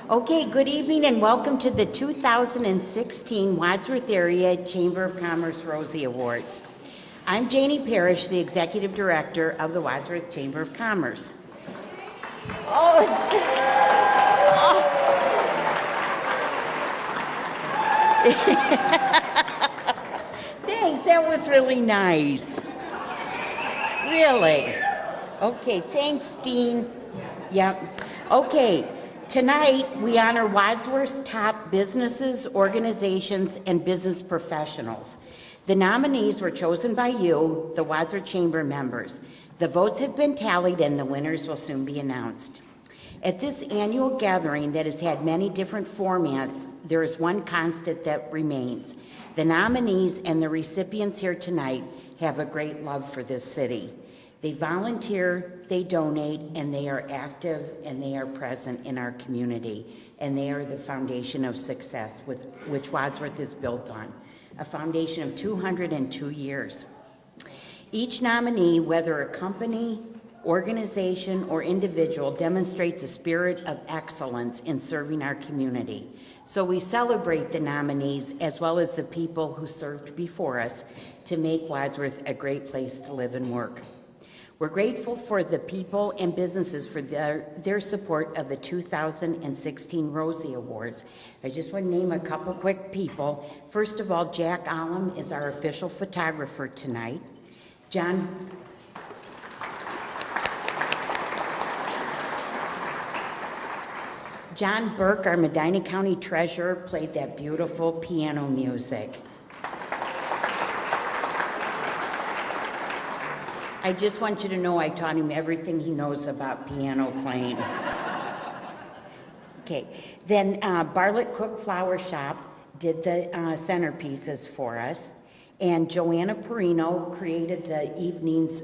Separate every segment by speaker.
Speaker 1: Okay, good evening and welcome to the 2016 Wadsworth Area Chamber of Commerce Rosie Awards. I'm Janie Parrish, the Executive Director of the Wadsworth Chamber of Commerce. Thanks, that was really nice. Really? Okay, thanks, Dean. Yep. Okay, tonight we honor Wadsworth's top businesses, organizations, and business professionals. The nominees were chosen by you, the Wadsworth Chamber members. The votes have been tallied and the winners will soon be announced. At this annual gathering that has had many different formats, there is one constant that remains. The nominees and the recipients here tonight have a great love for this city. They volunteer, they donate, and they are active and they are present in our community. And they are the foundation of success with which Wadsworth is built on, a foundation of 202 years. Each nominee, whether a company, organization, or individual, demonstrates a spirit of excellence in serving our community. So we celebrate the nominees as well as the people who served before us to make Wadsworth a great place to live and work. We're grateful for the people and businesses for their support of the 2016 Rosie Awards. I just want to name a couple quick people. First of all, Jack Allam is our official photographer tonight. John Burke, our Medina County Treasurer, played that beautiful piano music. I just want you to know I taught him everything he knows about piano playing. Okay, then Bartlett Cook Flower Shop did the centerpieces for us, and Joanna Perino created the evening's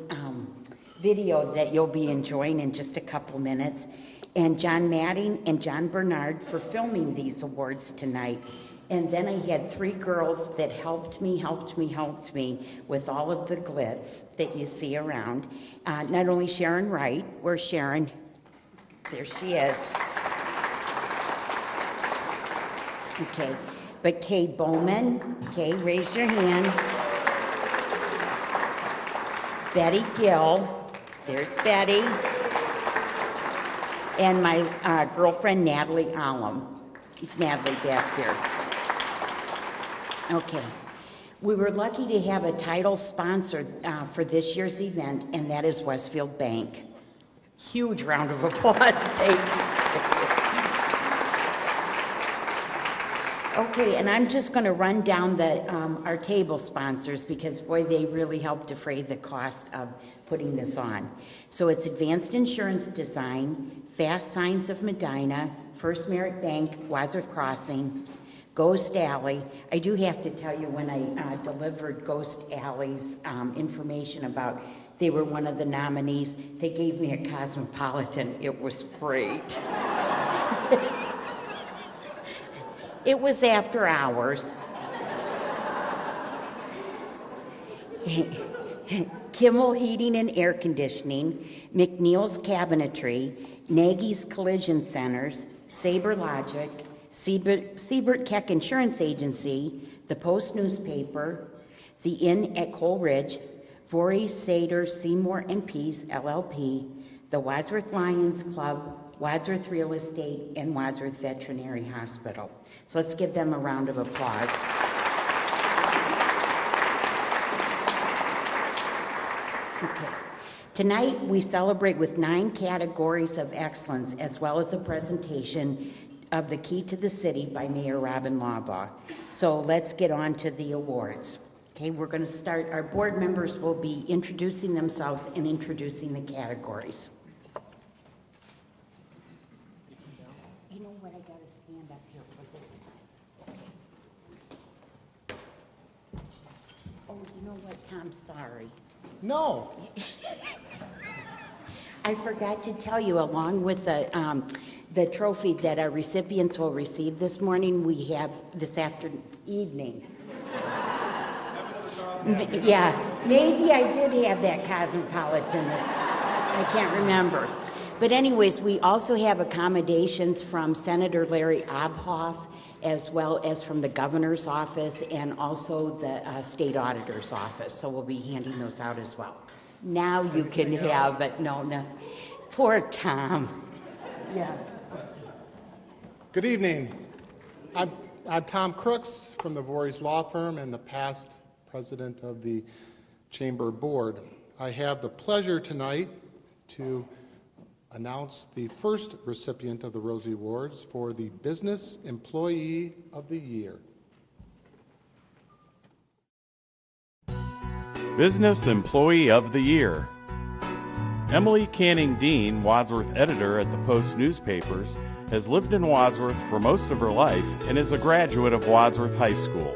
Speaker 1: video that you'll be enjoying in just a couple minutes, and John Madding and John Bernard for filming these awards tonight. And then I had three girls that helped me with all of the glitz that you see around. Not only Sharon Wright, where's Sharon? There she is. Okay, but Kay Bowman, Kay, raise your hand. Betty Gill, there's Betty. And my girlfriend, Natalie Allam. It's Natalie back there. Okay. We were lucky to have a title sponsor for this year's event, and that is Westfield Bank. Huge round of applause. Okay, and I'm just going to run down our table sponsors because, boy, they really helped defray the cost of putting this on. So it's Advanced Insurance Design, Fast Signs of Medina, First Merit Bank, Wadsworth Crossing, Ghost Alley. I do have to tell you, when I delivered Ghost Alley's information about they were one of the nominees, they gave me a Cosmopolitan. It was great. It was after hours. Kimmel Heating and Air Conditioning, McNeil's Cabinetry, Nagy's Collision Centers, Sabre Logic, Siebert Keck Insurance Agency, the Post Newspaper, the Inn at Coleridge, Voorhees, Sater, Seymour and Peace, LLP, the Wadsworth Lions Club, Wadsworth Real Estate, and Wadsworth Veterinary Hospital. So let's give them a round of applause. Okay. Tonight, we celebrate with 9 categories of excellence, as well as a presentation of the Key to the City by Mayor Robin Lawbaugh. So let's get on to the awards. Okay, we're going to start. Our board members will be introducing themselves and introducing the categories. You know what? I got to stand up here for this time. Okay. Oh, you know what, Tom? Sorry.
Speaker 2: No.
Speaker 1: I forgot to tell you, along with the trophy that our recipients will receive this morning, we have this evening. Yeah, maybe I did have that Cosmopolitan. I can't remember. But anyways, we also have accommodations from Senator Larry Obhoff, as well as from the governor's office and also the state auditor's office. So we'll be handing those out as well. Now you can have it. No. Poor Tom. Yeah.
Speaker 2: Good evening. I'm Tom Crooks from the Voorhees Law Firm and the past president of the Chamber Board. I have the pleasure tonight to announce the first recipient of the Rosie Awards for the Business Employee of the Year.
Speaker 3: Business Employee of the Year. Emily Canning Dean, Wadsworth editor at the Post newspapers, has lived in Wadsworth for most of her life and is a graduate of Wadsworth High School.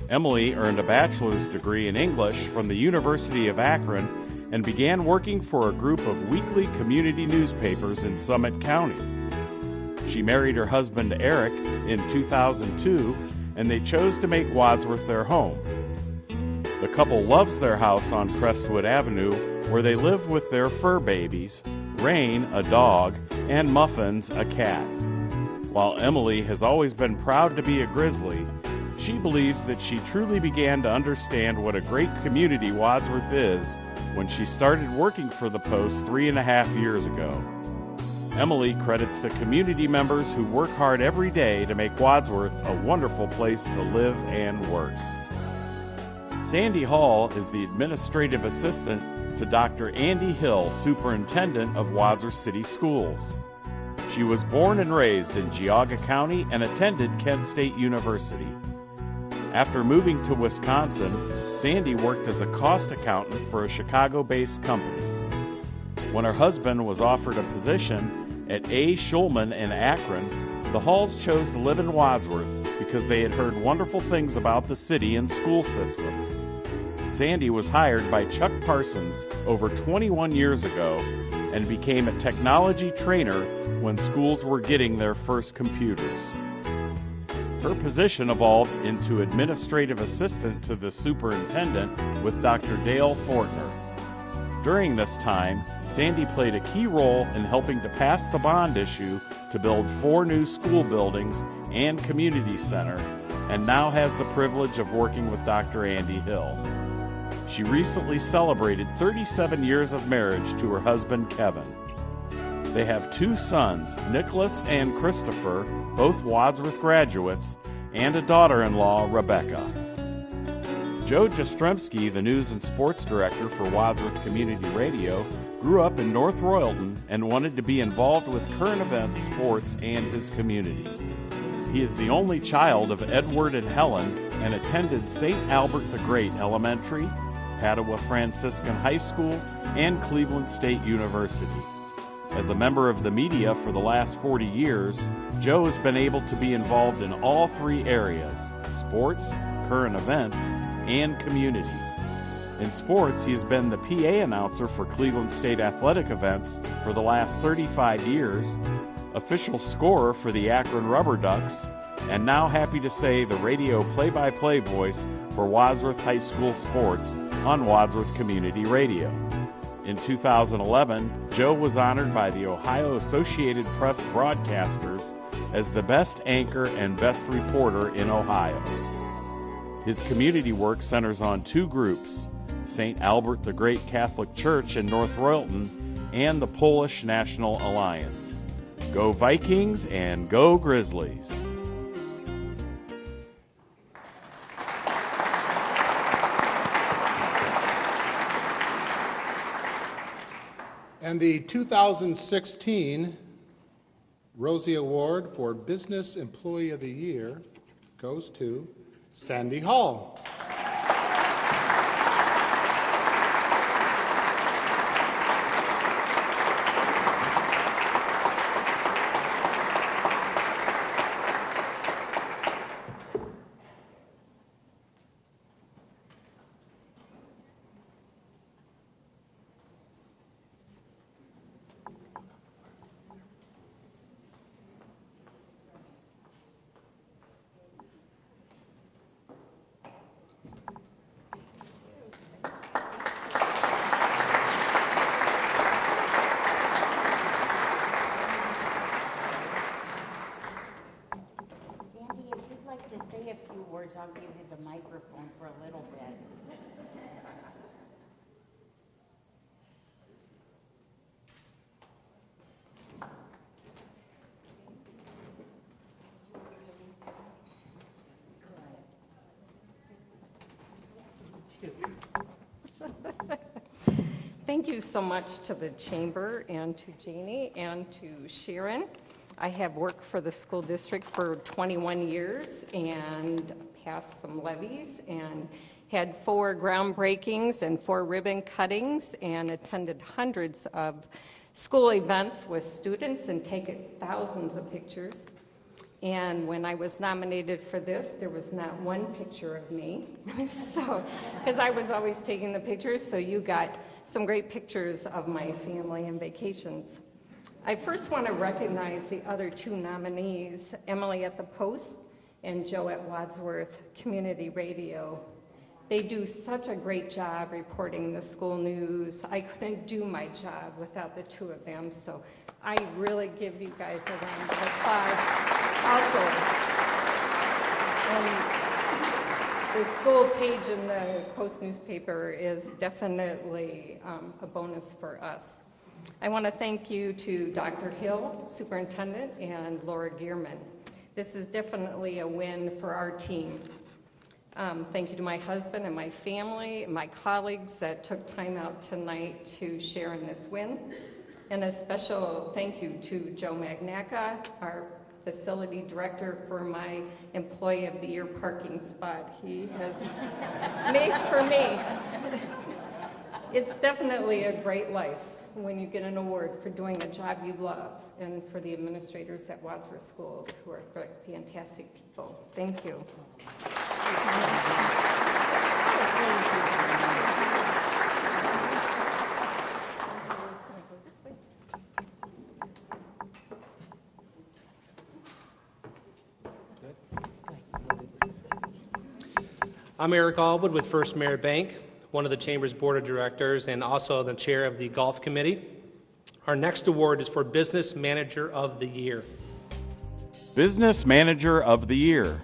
Speaker 3: Emily earned a bachelor's degree in English from the University of Akron and began working for a group of weekly community newspapers in Summit County. She married her husband Eric in 2002, and they chose to make Wadsworth their home. The couple loves their house on Crestwood Avenue, where they live with their fur babies, Rain, a dog, and Muffins, a cat. While Emily has always been proud to be a Grizzly, she believes that she truly began to understand what a great community Wadsworth is when she started working for the Post 3.5 years ago. Emily credits the community members who work hard every day to make Wadsworth a wonderful place to live and work. Sandy Hall is the administrative assistant to Dr. Andy Hill, superintendent of Wadsworth City Schools. She was born and raised in Geauga County and attended Kent State University. After moving to Wisconsin, Sandy worked as a cost accountant for a Chicago-based company. When her husband was offered a position at A. Schulman in Akron, the Halls chose to live in Wadsworth because they had heard wonderful things about the city and school system. Sandy was hired by Chuck Parsons over 21 years ago and became a technology trainer when schools were getting their first computers. Her position evolved into administrative assistant to the superintendent with Dr. Dale Fortner. During this time, Sandy played a key role in helping to pass the bond issue to build 4 new school buildings and community center, and now has the privilege of working with Dr. Andy Hill. She recently celebrated 37 years of marriage to her husband, Kevin. They have 2 sons, Nicholas and Christopher, both Wadsworth graduates, and a daughter-in-law, Rebecca. Joe Jastrzemski, the news and sports director for Wadsworth Community Radio, grew up in North Royalton and wanted to be involved with current events, sports, and his community. He is the only child of Edward and Helen and attended St. Albert the Great Elementary, Padua Franciscan High School, and Cleveland State University. As a member of the media for the last 40 years, Joe has been able to be involved in all 3 areas: sports, current events, and community. In sports, he has been the PA announcer for Cleveland State athletic events for the last 35 years, official scorer for the Akron Rubber Ducks, and now happy to say the radio play-by-play voice for Wadsworth High School sports on Wadsworth Community Radio. In 2011, Joe was honored by the Ohio Associated Press broadcasters as the best anchor and best reporter in Ohio. His community work centers on 2 groups, St. Albert the Great Catholic Church in North Royalton and the Polish National Alliance. Go Vikings and go Grizzlies!
Speaker 2: And the 2016 Rosie Award for Business Employee of the Year goes to Sandy Hall.
Speaker 4: Thank you so much to the Chamber and to Janie and to Sharon. I have worked for the school district for 21 years and passed some levies and had 4 groundbreakings and 4 ribbon cuttings and attended hundreds of school events with students and taken thousands of pictures. And when I was nominated for this, there was not one picture of me. So, because I was always taking the pictures, so you got some great pictures of my family and vacations. I first want to recognize the other 2 nominees, Emily at the Post and Joe at Wadsworth Community Radio. They do such a great job reporting the school news. I couldn't do my job without the 2 of them, so I really give you guys a round of applause. Also, and the school page in the Post newspaper is definitely a bonus for us. I want to thank you to Dr. Hill, Superintendent, and Laura Gearman. This is definitely a win for our team. Thank you to my husband and my family, and my colleagues that took time out tonight to share in this win. And a special thank you to Joe Magnaca, our facility director, for my Employee of the Year parking spot he has made for me. It's definitely a great life when you get an award for doing a job you love, and for the administrators at Wadsworth Schools who are fantastic people. Thank you.
Speaker 5: I'm Eric Allwood with First Merit Bank, one of the Chamber's Board of Directors and also the Chair of the Golf Committee. Our next award is for Business Manager of the Year.
Speaker 3: Business Manager of the Year.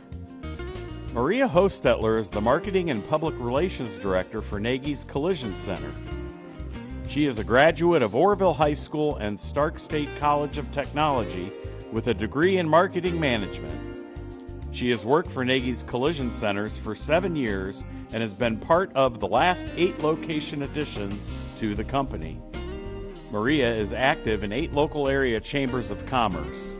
Speaker 3: Maria Hostetler is the Marketing and Public Relations Director for Nagy's Collision Center. She is a graduate of Oroville High School and Stark State College of Technology with a degree in Marketing Management. She has worked for Nagy's Collision Centers for 7 years and has been part of the last 8 location additions to the company. Maria is active in 8 local area chambers of commerce.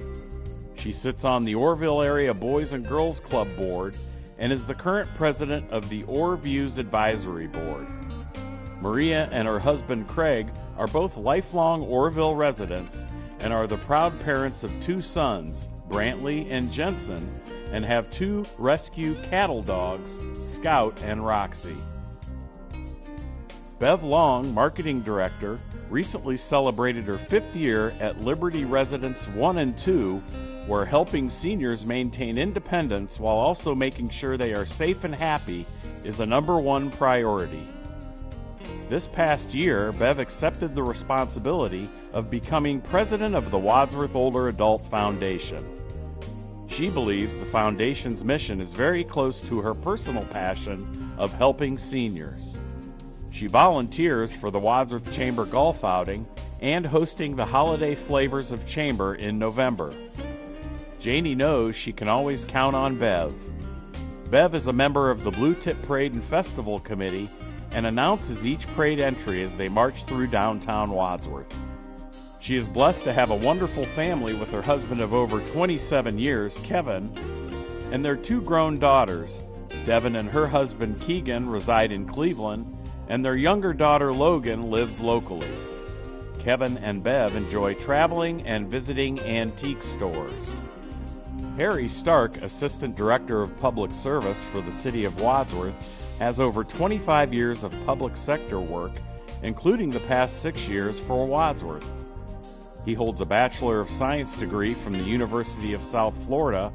Speaker 3: She sits on the Orrville Area Boys and Girls Club Board and is the current president of the Orr Views Advisory Board. Maria and her husband Craig are both lifelong Orrville residents and are the proud parents of 2 sons, Brantley and Jensen, and have 2 rescue cattle dogs, Scout and Roxy. Bev Long, Marketing Director, recently celebrated her 5th year at Liberty Residence 1 and 2, where helping seniors maintain independence while also making sure they are safe and happy is a #1 priority. This past year, Bev accepted the responsibility of becoming president of the Wadsworth Older Adult Foundation. She believes the foundation's mission is very close to her personal passion of helping seniors. She volunteers for the Wadsworth Chamber Golf Outing and hosting the Holiday Flavors of Chamber in November. Janie knows she can always count on Bev. Bev is a member of the Blue Tip Parade and Festival Committee and announces each parade entry as they march through downtown Wadsworth. She is blessed to have a wonderful family with her husband of over 27 years, Kevin, and their 2 grown daughters. Devin and her husband Keegan reside in Cleveland, and their younger daughter Logan lives locally. Kevin and Bev enjoy traveling and visiting antique stores. Harry Stark, Assistant Director of Public Service for the City of Wadsworth, has over 25 years of public sector work, including the past 6 years for Wadsworth. He holds a Bachelor of Science degree from the University of South Florida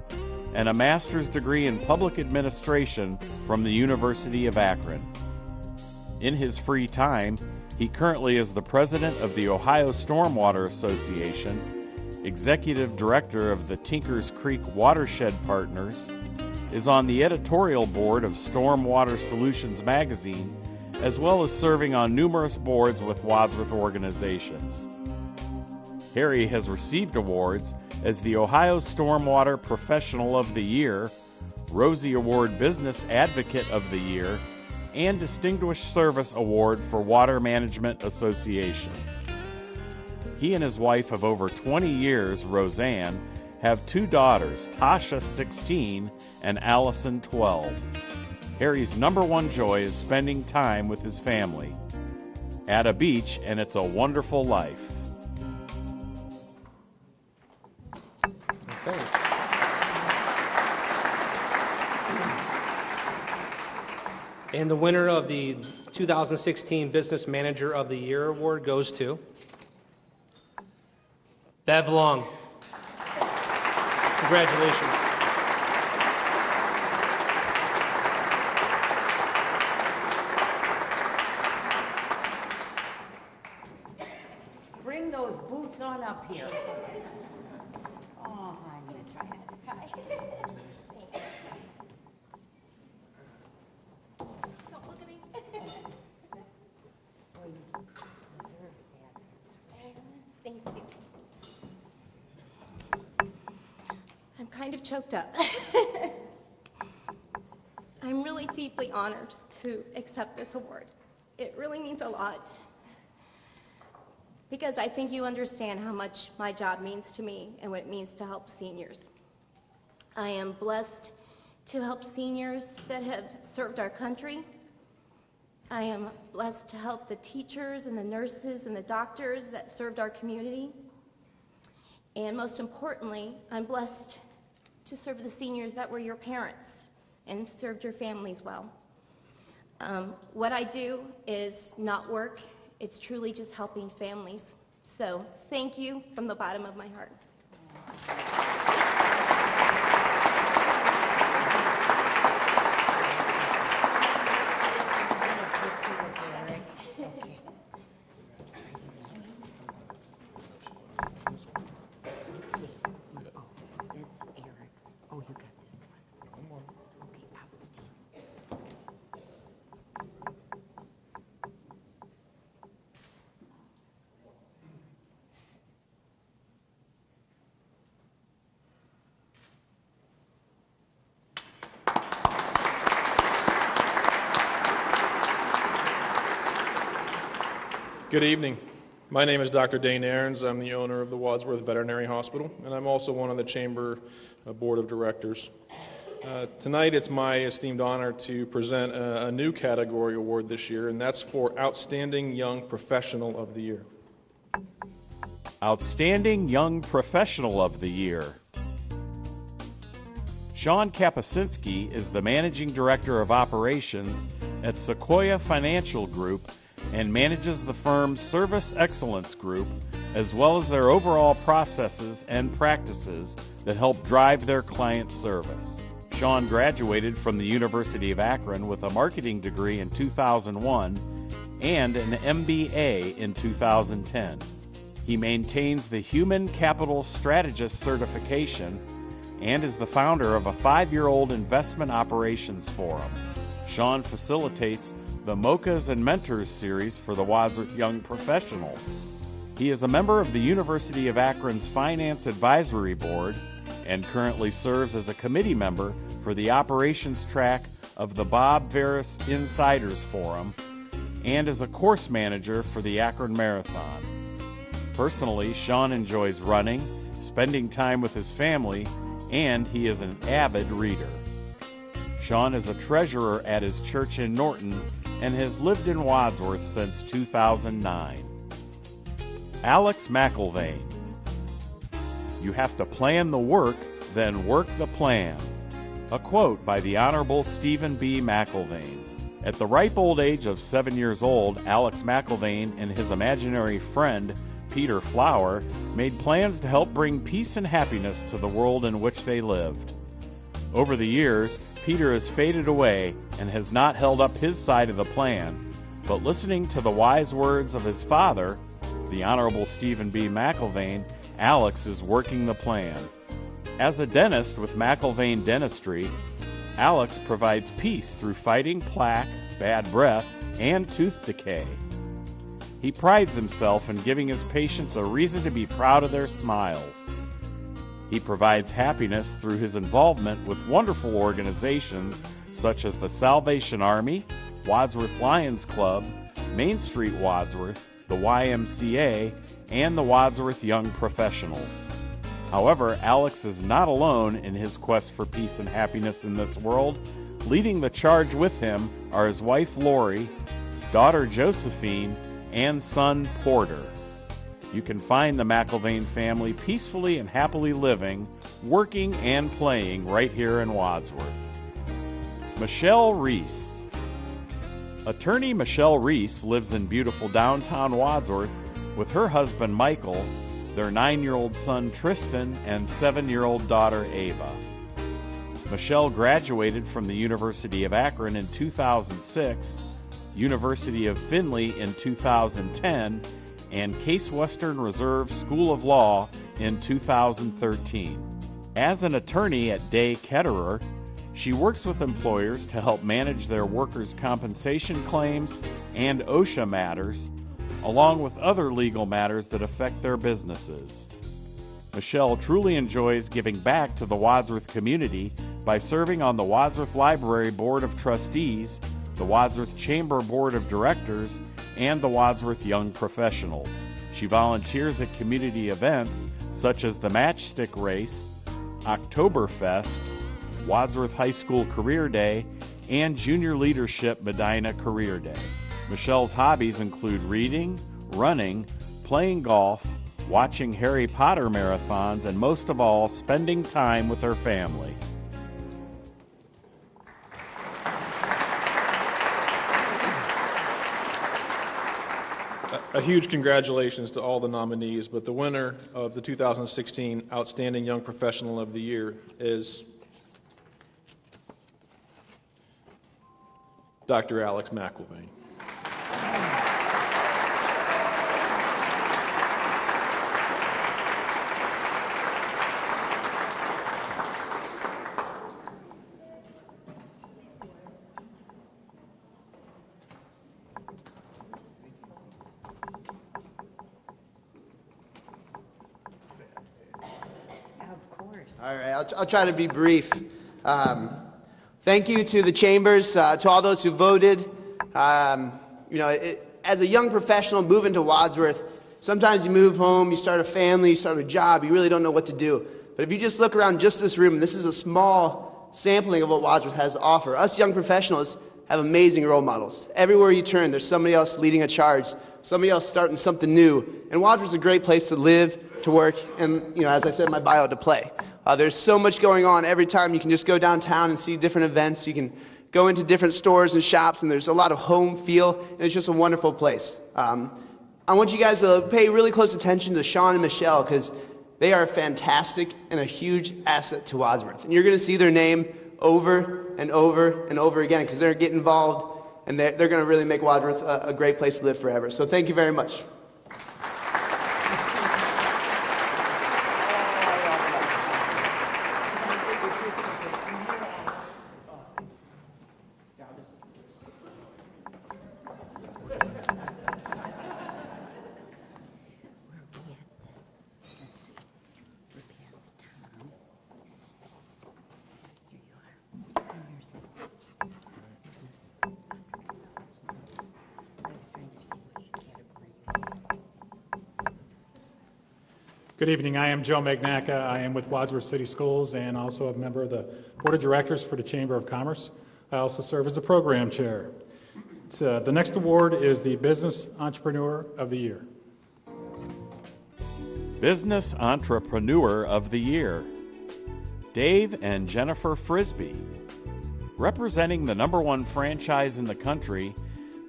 Speaker 3: and a Master's degree in Public Administration from the University of Akron. In his free time, he currently is the president of the Ohio Stormwater Association, executive director of the Tinkers Creek Watershed Partners, is on the editorial board of Stormwater Solutions magazine, as well as serving on numerous boards with Wadsworth organizations. Harry has received awards as the Ohio Stormwater Professional of the Year, Rosie Award Business Advocate of the Year, and Distinguished Service Award for Water Management Association. He and his wife of over 20 years, Roseanne, have 2 daughters, Tasha, 16, and Allison, 12. Harry's number one joy is spending time with his family at a beach, and it's a wonderful life.
Speaker 5: Okay. And the winner of the 2016 Business Manager of the Year Award goes to Bev Long. Congratulations.
Speaker 1: Bring those boots on up here. Oh, I'm going to try not to cry. Don't look at me. Oh, you deserve that.
Speaker 6: Thank you. I'm kind of choked up. I'm really deeply honored to accept this award. It really means a lot because I think you understand how much my job means to me and what it means to help seniors. I am blessed to help seniors that have served our country. I am blessed to help the teachers and the nurses and the doctors that served our community. And most importantly, I'm blessed to serve the seniors that were your parents and served your families well. What I do is not work, it's truly just helping families. So thank you from the bottom of my heart.
Speaker 1: Let's see. Oh, that's Eric's. Oh, you got this one. Okay, outstanding.
Speaker 7: Good evening. My name is Dr. Dane Aarons. I'm the owner of the Wadsworth Veterinary Hospital, and I'm also one of the Chamber Board of Directors. Tonight, it's my esteemed honor to present a new category award this year, and that's for Outstanding Young Professional of the Year.
Speaker 3: Outstanding Young Professional of the Year. Sean Kapusinski is the Managing Director of Operations at Sequoia Financial Group and manages the firm's Service Excellence Group, as well as their overall processes and practices that help drive their client service. Sean graduated from the University of Akron with a marketing degree in 2001 and an MBA in 2010. He maintains the Human Capital Strategist certification and is the founder of a 5-year-old investment operations forum. Sean facilitates the Mochas and Mentors series for the Wadsworth Young Professionals. He is a member of the University of Akron's Finance Advisory Board and currently serves as a committee member for the operations track of the Bob Veris Insiders Forum and as a course manager for the Akron Marathon. Personally, Sean enjoys running, spending time with his family, and he is an avid reader. Sean is a treasurer at his church in Norton and has lived in Wadsworth since 2009. Alex McIlvaine. You have to plan the work, then work the plan. A quote by the Honorable Stephen B. McIlvaine. At the ripe old age of 7 years old, Alex McIlvaine and his imaginary friend, Peter Flower, made plans to help bring peace and happiness to the world in which they lived. Over the years, Peter has faded away and has not held up his side of the plan, but listening to the wise words of his father, the Honorable Stephen B. McIlvaine, Alex is working the plan. As a dentist with McIlvaine Dentistry, Alex provides peace through fighting plaque, bad breath, and tooth decay. He prides himself in giving his patients a reason to be proud of their smiles. He provides happiness through his involvement with wonderful organizations such as the Salvation Army, Wadsworth Lions Club, Main Street Wadsworth, the YMCA, and the Wadsworth Young Professionals. However, Alex is not alone in his quest for peace and happiness in this world. Leading the charge with him are his wife Lori, daughter Josephine, and son Porter. You can find the McIlvaine family peacefully and happily living, working, and playing right here in Wadsworth. Michelle Reese. Attorney Michelle Reese lives in beautiful downtown Wadsworth with her husband Michael, their 9-year-old son Tristan, and 7-year-old daughter Ava. Michelle graduated from the University of Akron in 2006, University of Findlay in 2010, and Case Western Reserve School of Law in 2013. As an attorney at Day Ketterer, she works with employers to help manage their workers' compensation claims and OSHA matters, along with other legal matters that affect their businesses. Michelle truly enjoys giving back to the Wadsworth community by serving on the Wadsworth Library Board of Trustees, the Wadsworth Chamber Board of Directors, and the Wadsworth Young Professionals. She volunteers at community events such as the Matchstick Race, Oktoberfest, Wadsworth High School Career Day, and Junior Leadership Medina Career Day. Michelle's hobbies include reading, running, playing golf, watching Harry Potter marathons, and most of all, spending time with her family.
Speaker 7: A huge congratulations to all the nominees, but the winner of the 2016 Outstanding Young Professional of the Year is Dr. Alex McIlvaine.
Speaker 8: All right, I'll try to be brief. Thank you to the Chambers, to all those who voted. As a young professional moving to Wadsworth, sometimes you move home, you start a family, you start a job, you really don't know what to do. But if you just look around just this room, this is a small sampling of what Wadsworth has to offer. Us young professionals have amazing role models. Everywhere you turn, there's somebody else leading a charge, somebody else starting something new. And Wadsworth's a great place to live, to work, and, as I said in my bio, to play. There's so much going on every time. You can just go downtown and see different events. You can go into different stores and shops, and there's a lot of home feel, and it's just a wonderful place. I want you guys to pay really close attention to Sean and Michelle, because they are fantastic and a huge asset to Wadsworth. And you're going to see their name over and over and over again, because they're getting involved, and they're going to really make Wadsworth a great place to live forever. So thank you very much.
Speaker 9: Good evening. I am Joe Magnacca. I am with Wadsworth City Schools and also a member of the Board of Directors for the Chamber of Commerce. I also serve as the program chair. The next award is the Business Entrepreneur of the Year.
Speaker 3: Business Entrepreneur of the Year, Dave and Jennifer Frisbee. Representing the #1 franchise in the country,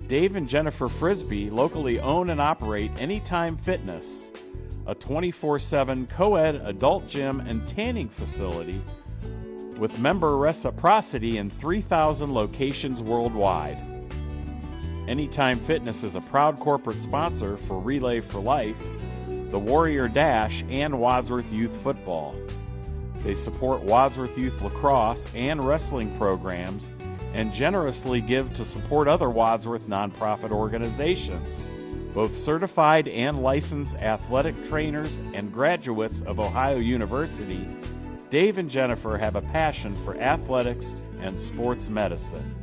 Speaker 3: Dave and Jennifer Frisbee locally own and operate Anytime Fitness, a 24/7 co-ed adult gym and tanning facility with member reciprocity in 3,000 locations worldwide. Anytime Fitness is a proud corporate sponsor for Relay for Life, the Warrior Dash, and Wadsworth Youth Football. They support Wadsworth Youth lacrosse and wrestling programs and generously give to support other Wadsworth nonprofit organizations. Both certified and licensed athletic trainers and graduates of Ohio University, Dave and Jennifer have a passion for athletics and sports medicine.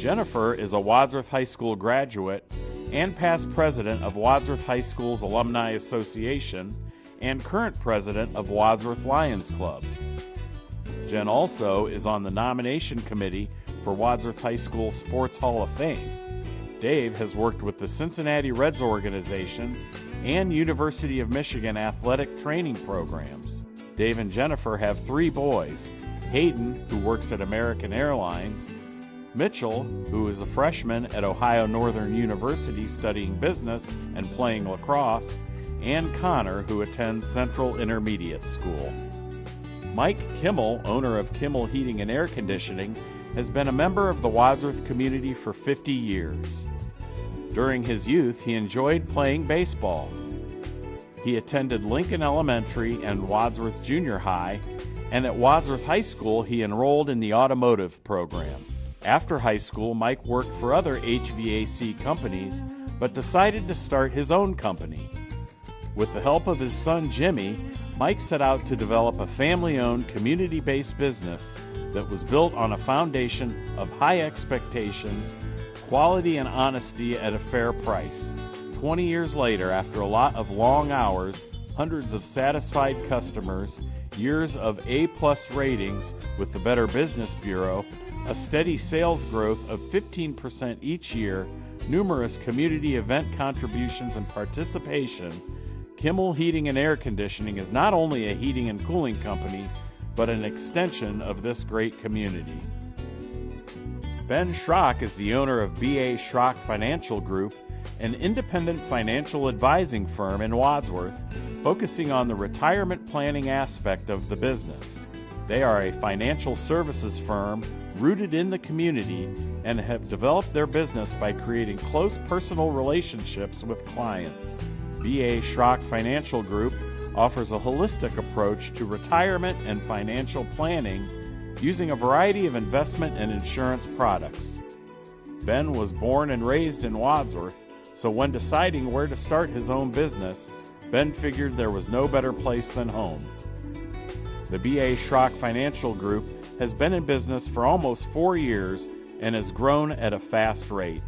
Speaker 3: Jennifer is a Wadsworth High School graduate and past president of Wadsworth High School's Alumni Association and current president of Wadsworth Lions Club. Jen also is on the nomination committee for Wadsworth High School Sports Hall of Fame. Dave has worked with the Cincinnati Reds organization and University of Michigan athletic training programs. Dave and Jennifer have 3 boys, Hayden, who works at American Airlines, Mitchell, who is a freshman at Ohio Northern University studying business and playing lacrosse, and Connor, who attends Central Intermediate School. Mike Kimmel, owner of Kimmel Heating and Air Conditioning, has been a member of the Wadsworth community for 50 years. During his youth, he enjoyed playing baseball. He attended Lincoln Elementary and Wadsworth Junior High, and at Wadsworth High School, he enrolled in the automotive program. After high school, Mike worked for other HVAC companies, but decided to start his own company. With the help of his son Jimmy, Mike set out to develop a family-owned, community-based business that was built on a foundation of high expectations, quality and honesty at a fair price. 20 years later, after a lot of long hours, hundreds of satisfied customers, years of A-plus ratings with the Better Business Bureau, a steady sales growth of 15% each year, numerous community event contributions and participation, Kimmel Heating and Air Conditioning is not only a heating and cooling company, but an extension of this great community. Ben Schrock is the owner of B.A. Schrock Financial Group, an independent financial advising firm in Wadsworth, focusing on the retirement planning aspect of the business. They are a financial services firm rooted in the community and have developed their business by creating close personal relationships with clients. B.A. Schrock Financial Group offers a holistic approach to retirement and financial planning using a variety of investment and insurance products. Ben was born and raised in Wadsworth, so when deciding where to start his own business, Ben figured there was no better place than home. The B.A. Schrock Financial Group has been in business for almost 4 years and has grown at a fast rate.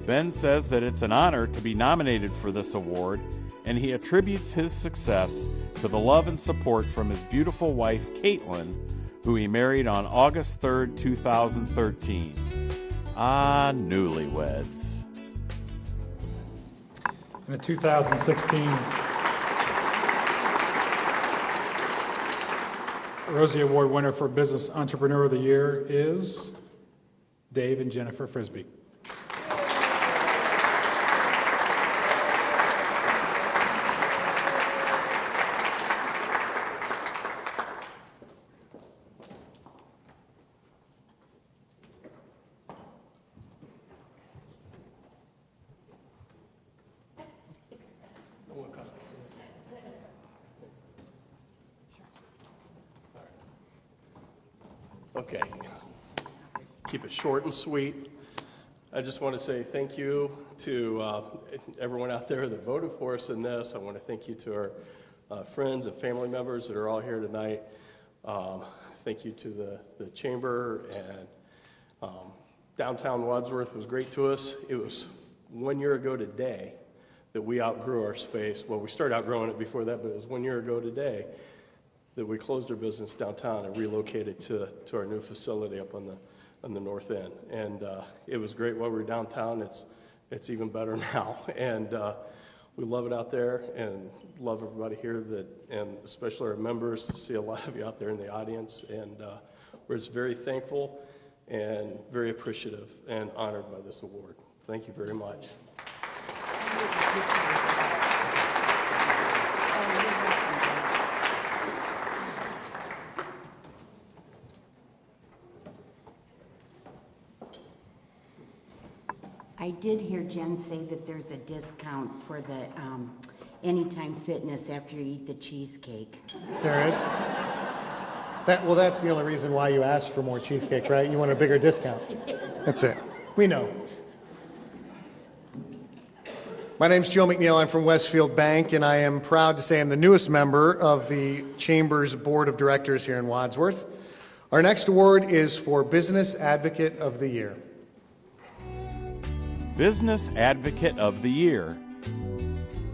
Speaker 3: Ben says that it's an honor to be nominated for this award, and he attributes his success to the love and support from his beautiful wife, Caitlin, who he married on August 3rd, 2013. Ah, newlyweds.
Speaker 9: And the 2016 Rosie Award winner for Business Entrepreneur of the Year is Dave and Jennifer Frisbee.
Speaker 10: Okay, keep it short and sweet. I just want to say thank you to everyone out there that voted for us in this. I want to thank you to our friends and family members that are all here tonight. Thank you to the Chamber, and downtown Wadsworth was great to us. It was 1 year ago today that we outgrew our space. Well, we started outgrowing it before that, but it was 1 year ago today that we closed our business downtown and relocated to our new facility up on the north end. And it was great while we were downtown. It's even better now. And we love it out there and love everybody here, and especially our members, to see a lot of you out there in the audience. And we're just very thankful and very appreciative and honored by this award. Thank you very much.
Speaker 1: I did hear Jen say that there's a discount for the Anytime Fitness after you eat the cheesecake.
Speaker 2: There is? That's the only reason why you asked for more cheesecake, right? You want a bigger discount. That's it. We know. My name's Joe McNeil. I'm from Westfield Bank, and I am proud to say I'm the newest member of the Chamber's Board of Directors here in Wadsworth. Our next award is for Business Advocate of the Year.
Speaker 3: Business Advocate of the Year.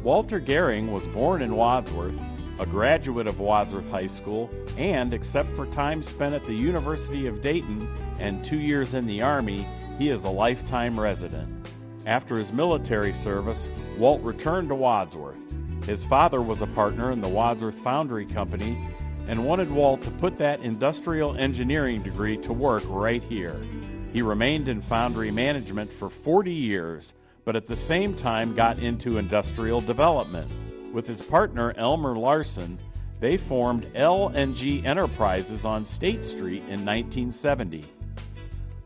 Speaker 3: Walter Gehring was born in Wadsworth, a graduate of Wadsworth High School, and, except for time spent at the University of Dayton and 2 years in the Army, he is a lifetime resident. After his military service, Walt returned to Wadsworth. His father was a partner in the Wadsworth Foundry Company and wanted Walt to put that industrial engineering degree to work right here. He remained in foundry management for 40 years, but at the same time got into industrial development. With his partner Elmer Larson, they formed L&G Enterprises on State Street in 1970.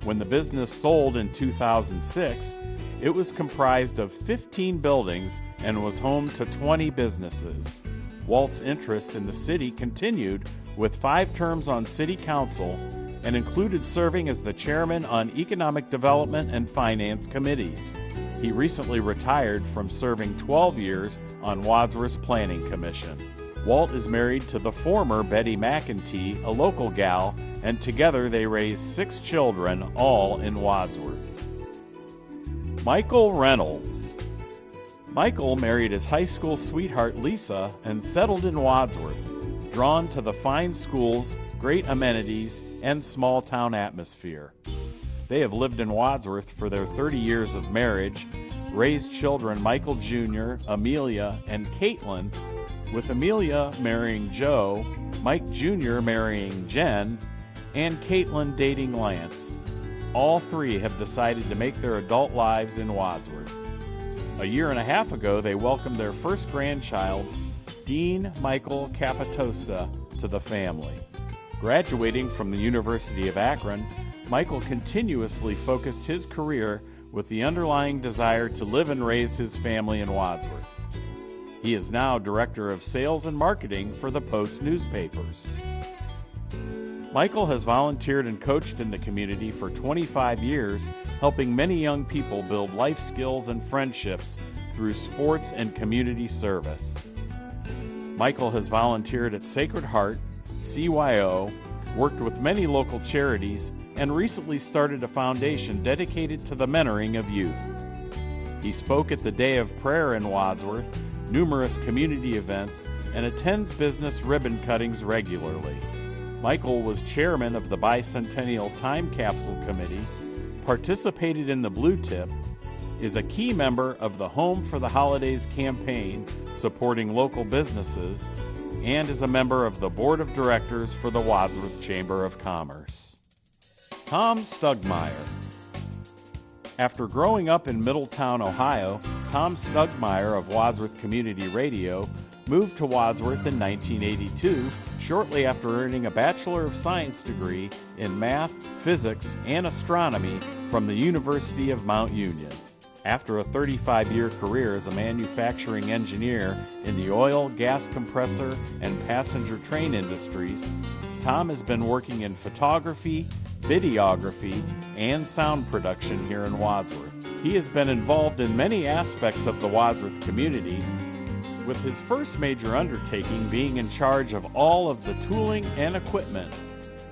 Speaker 3: When the business sold in 2006, it was comprised of 15 buildings and was home to 20 businesses. Walt's interest in the city continued with 5 terms on city council and included serving as the chairman on economic development and finance committees. He recently retired from serving 12 years on Wadsworth's Planning Commission. Walt is married to the former Betty McEntee, a local gal, and together they raised 6 children, all in Wadsworth. Michael Reynolds. Michael married his high school sweetheart Lisa and settled in Wadsworth, drawn to the fine schools, great amenities, and small-town atmosphere. They have lived in Wadsworth for their 30 years of marriage, raised children Michael Jr., Amelia, and Caitlin, with Amelia marrying Joe, Mike Jr. marrying Jen, and Caitlin dating Lance. All 3 have decided to make their adult lives in Wadsworth. A year and a half ago, they welcomed their first grandchild, Dean Michael Capitosta, to the family. Graduating from the University of Akron, Michael continuously focused his career with the underlying desire to live and raise his family in Wadsworth. He is now Director of Sales and Marketing for the Post newspapers. Michael has volunteered and coached in the community for 25 years, helping many young people build life skills and friendships through sports and community service. Michael has volunteered at Sacred Heart, CYO, worked with many local charities, and recently started a foundation dedicated to the mentoring of youth. He spoke at the Day of Prayer in Wadsworth, numerous community events, and attends business ribbon cuttings regularly. Michael was chairman of the Bicentennial Time Capsule Committee, participated in the Blue Tip, is a key member of the Home for the Holidays campaign supporting local businesses, and is a member of the Board of Directors for the Wadsworth Chamber of Commerce. Tom Stugmeyer. After growing up in Middletown, Ohio, Tom Stugmeyer of Wadsworth Community Radio moved to Wadsworth in 1982, shortly after earning a Bachelor of Science degree in math, physics, and astronomy from the University of Mount Union. After a 35-year career as a manufacturing engineer in the oil, gas compressor, and passenger train industries, Tom has been working in photography, videography, and sound production here in Wadsworth. He has been involved in many aspects of the Wadsworth community, with his first major undertaking being in charge of all of the tooling and equipment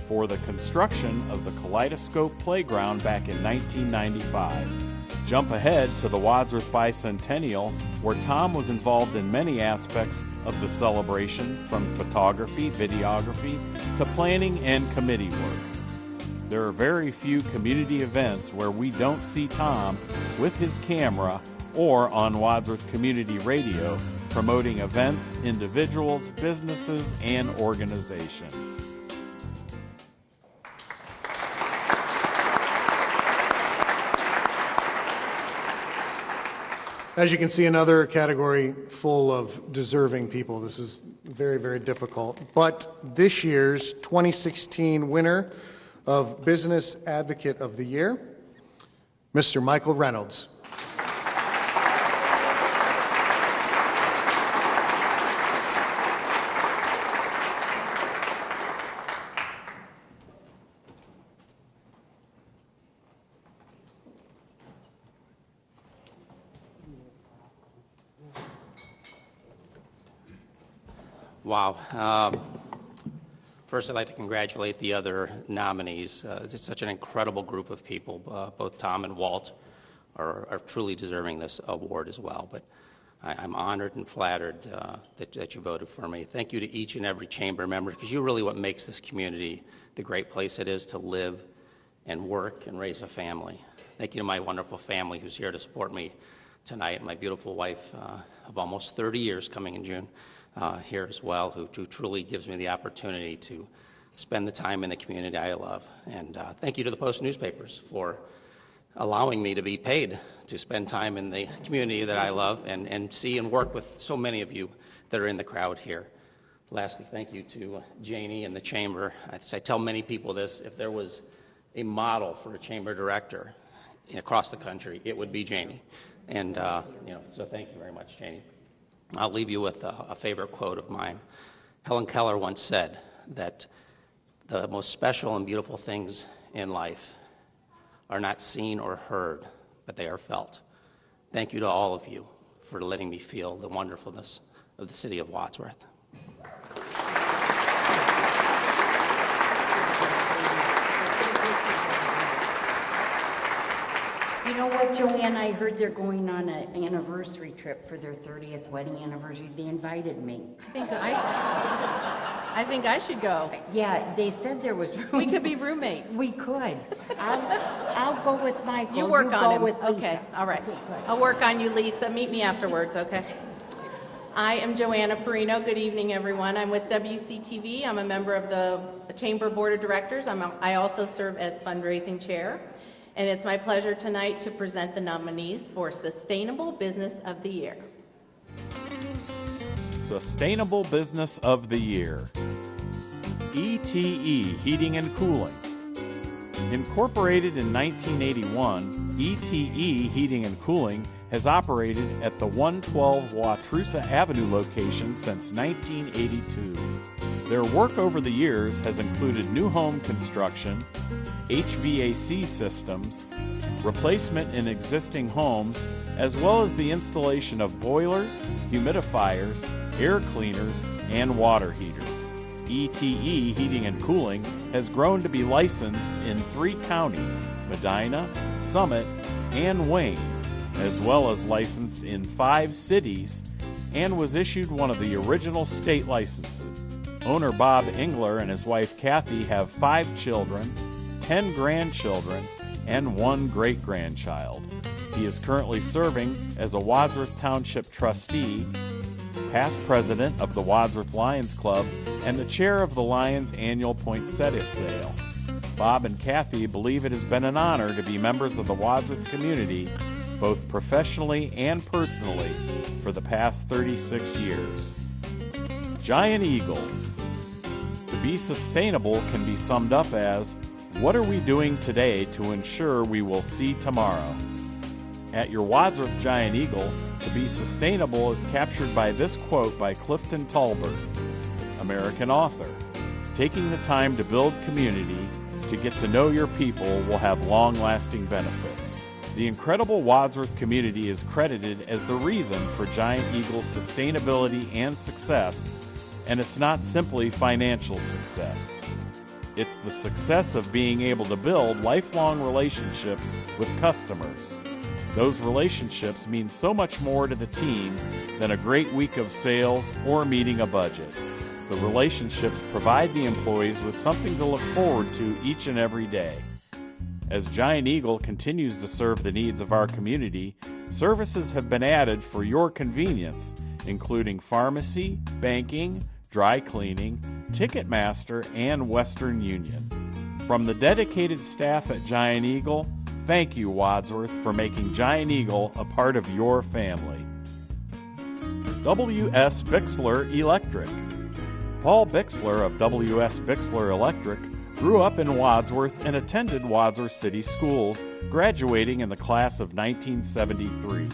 Speaker 3: for the construction of the Kaleidoscope Playground back in 1995. Jump ahead to the Wadsworth Bicentennial, where Tom was involved in many aspects of the celebration, from photography, videography, to planning and committee work. There are very few community events where we don't see Tom with his camera or on Wadsworth Community Radio promoting events, individuals, businesses, and organizations.
Speaker 2: As you can see, another category full of deserving people. This is very, very difficult. But this year's 2016 winner of Business Advocate of the Year, Mr. Michael Reynolds.
Speaker 11: Wow. First, I'd like to congratulate the other nominees. It's such an incredible group of people, both Tom and Walt. are truly deserving this award as well. But I'm honored and flattered that you voted for me. Thank you to each and every chamber member, because you're really what makes this community the great place it is to live and work and raise a family. Thank you to my wonderful family who's here to support me tonight, my beautiful wife of almost 30 years coming in June here as well, who truly gives me the opportunity to spend the time in the community I love. And thank you to the Post newspapers for allowing me to be paid to spend time in the community that I love and see and work with so many of you that are in the crowd here. Lastly, thank you to Janie and the Chamber. I tell many people this: if there was a model for a Chamber director across the country, it would be Janie. And so thank you very much, Janie. I'll leave you with a favorite quote of mine. Helen Keller once said that the most special and beautiful things in life are not seen or heard, but they are felt. Thank you to all of you for letting me feel the wonderfulness of the city of Wadsworth.
Speaker 1: You know what, Joanne? I heard they're going on an anniversary trip for their 30th wedding anniversary. They invited me.
Speaker 12: I think I should go.
Speaker 1: Yeah, they said there was room.
Speaker 12: We could be roommates.
Speaker 1: We could. I'll go with Michael.
Speaker 12: You work on him.
Speaker 1: With Lisa.
Speaker 12: Okay, all right.
Speaker 1: Okay, good.
Speaker 12: I'll work on you, Lisa. Meet me afterwards, okay? I am Joanna Perino. Good evening, everyone. I'm with WCTV. I'm a member of the Chamber Board of Directors. I also serve as fundraising chair. And it's my pleasure tonight to present the nominees for Sustainable Business of the Year.
Speaker 3: Sustainable Business of the Year. ETE Heating and Cooling. Incorporated in 1981, ETE Heating and Cooling has operated at the 112 Wauwatosa Avenue location since 1982. Their work over the years has included new home construction, HVAC systems, replacement in existing homes, as well as the installation of boilers, humidifiers, air cleaners, and water heaters. ETE Heating and Cooling has grown to be licensed in 3 counties, Medina, Summit, and Wayne, as well as licensed in 5 cities, and was issued one of the original state licenses. Owner Bob Engler and his wife Kathy have 5 children, 10 grandchildren, and 1 great-grandchild. He is currently serving as a Wadsworth Township trustee, past president of the Wadsworth Lions Club, and the chair of the Lions annual poinsettia sale. Bob and Kathy believe it has been an honor to be members of the Wadsworth community, both professionally and personally, for the past 36 years. Giant Eagle. To be sustainable can be summed up as, what are we doing today to ensure we will see tomorrow? At your Wadsworth Giant Eagle, to be sustainable is captured by this quote by Clifton Talbert, American author. Taking the time to build community, to get to know your people will have long-lasting benefits. The incredible Wadsworth community is credited as the reason for Giant Eagle's sustainability and success, and it's not simply financial success. It's the success of being able to build lifelong relationships with customers. Those relationships mean so much more to the team than a great week of sales or meeting a budget. The relationships provide the employees with something to look forward to each and every day. As Giant Eagle continues to serve the needs of our community, services have been added for your convenience, including pharmacy, banking, dry cleaning, Ticketmaster, and Western Union. From the dedicated staff at Giant Eagle, thank you, Wadsworth, for making Giant Eagle a part of your family. W.S. Bixler Electric. Paul Bixler of W.S. Bixler Electric grew up in Wadsworth and attended Wadsworth City Schools, graduating in the class of 1973.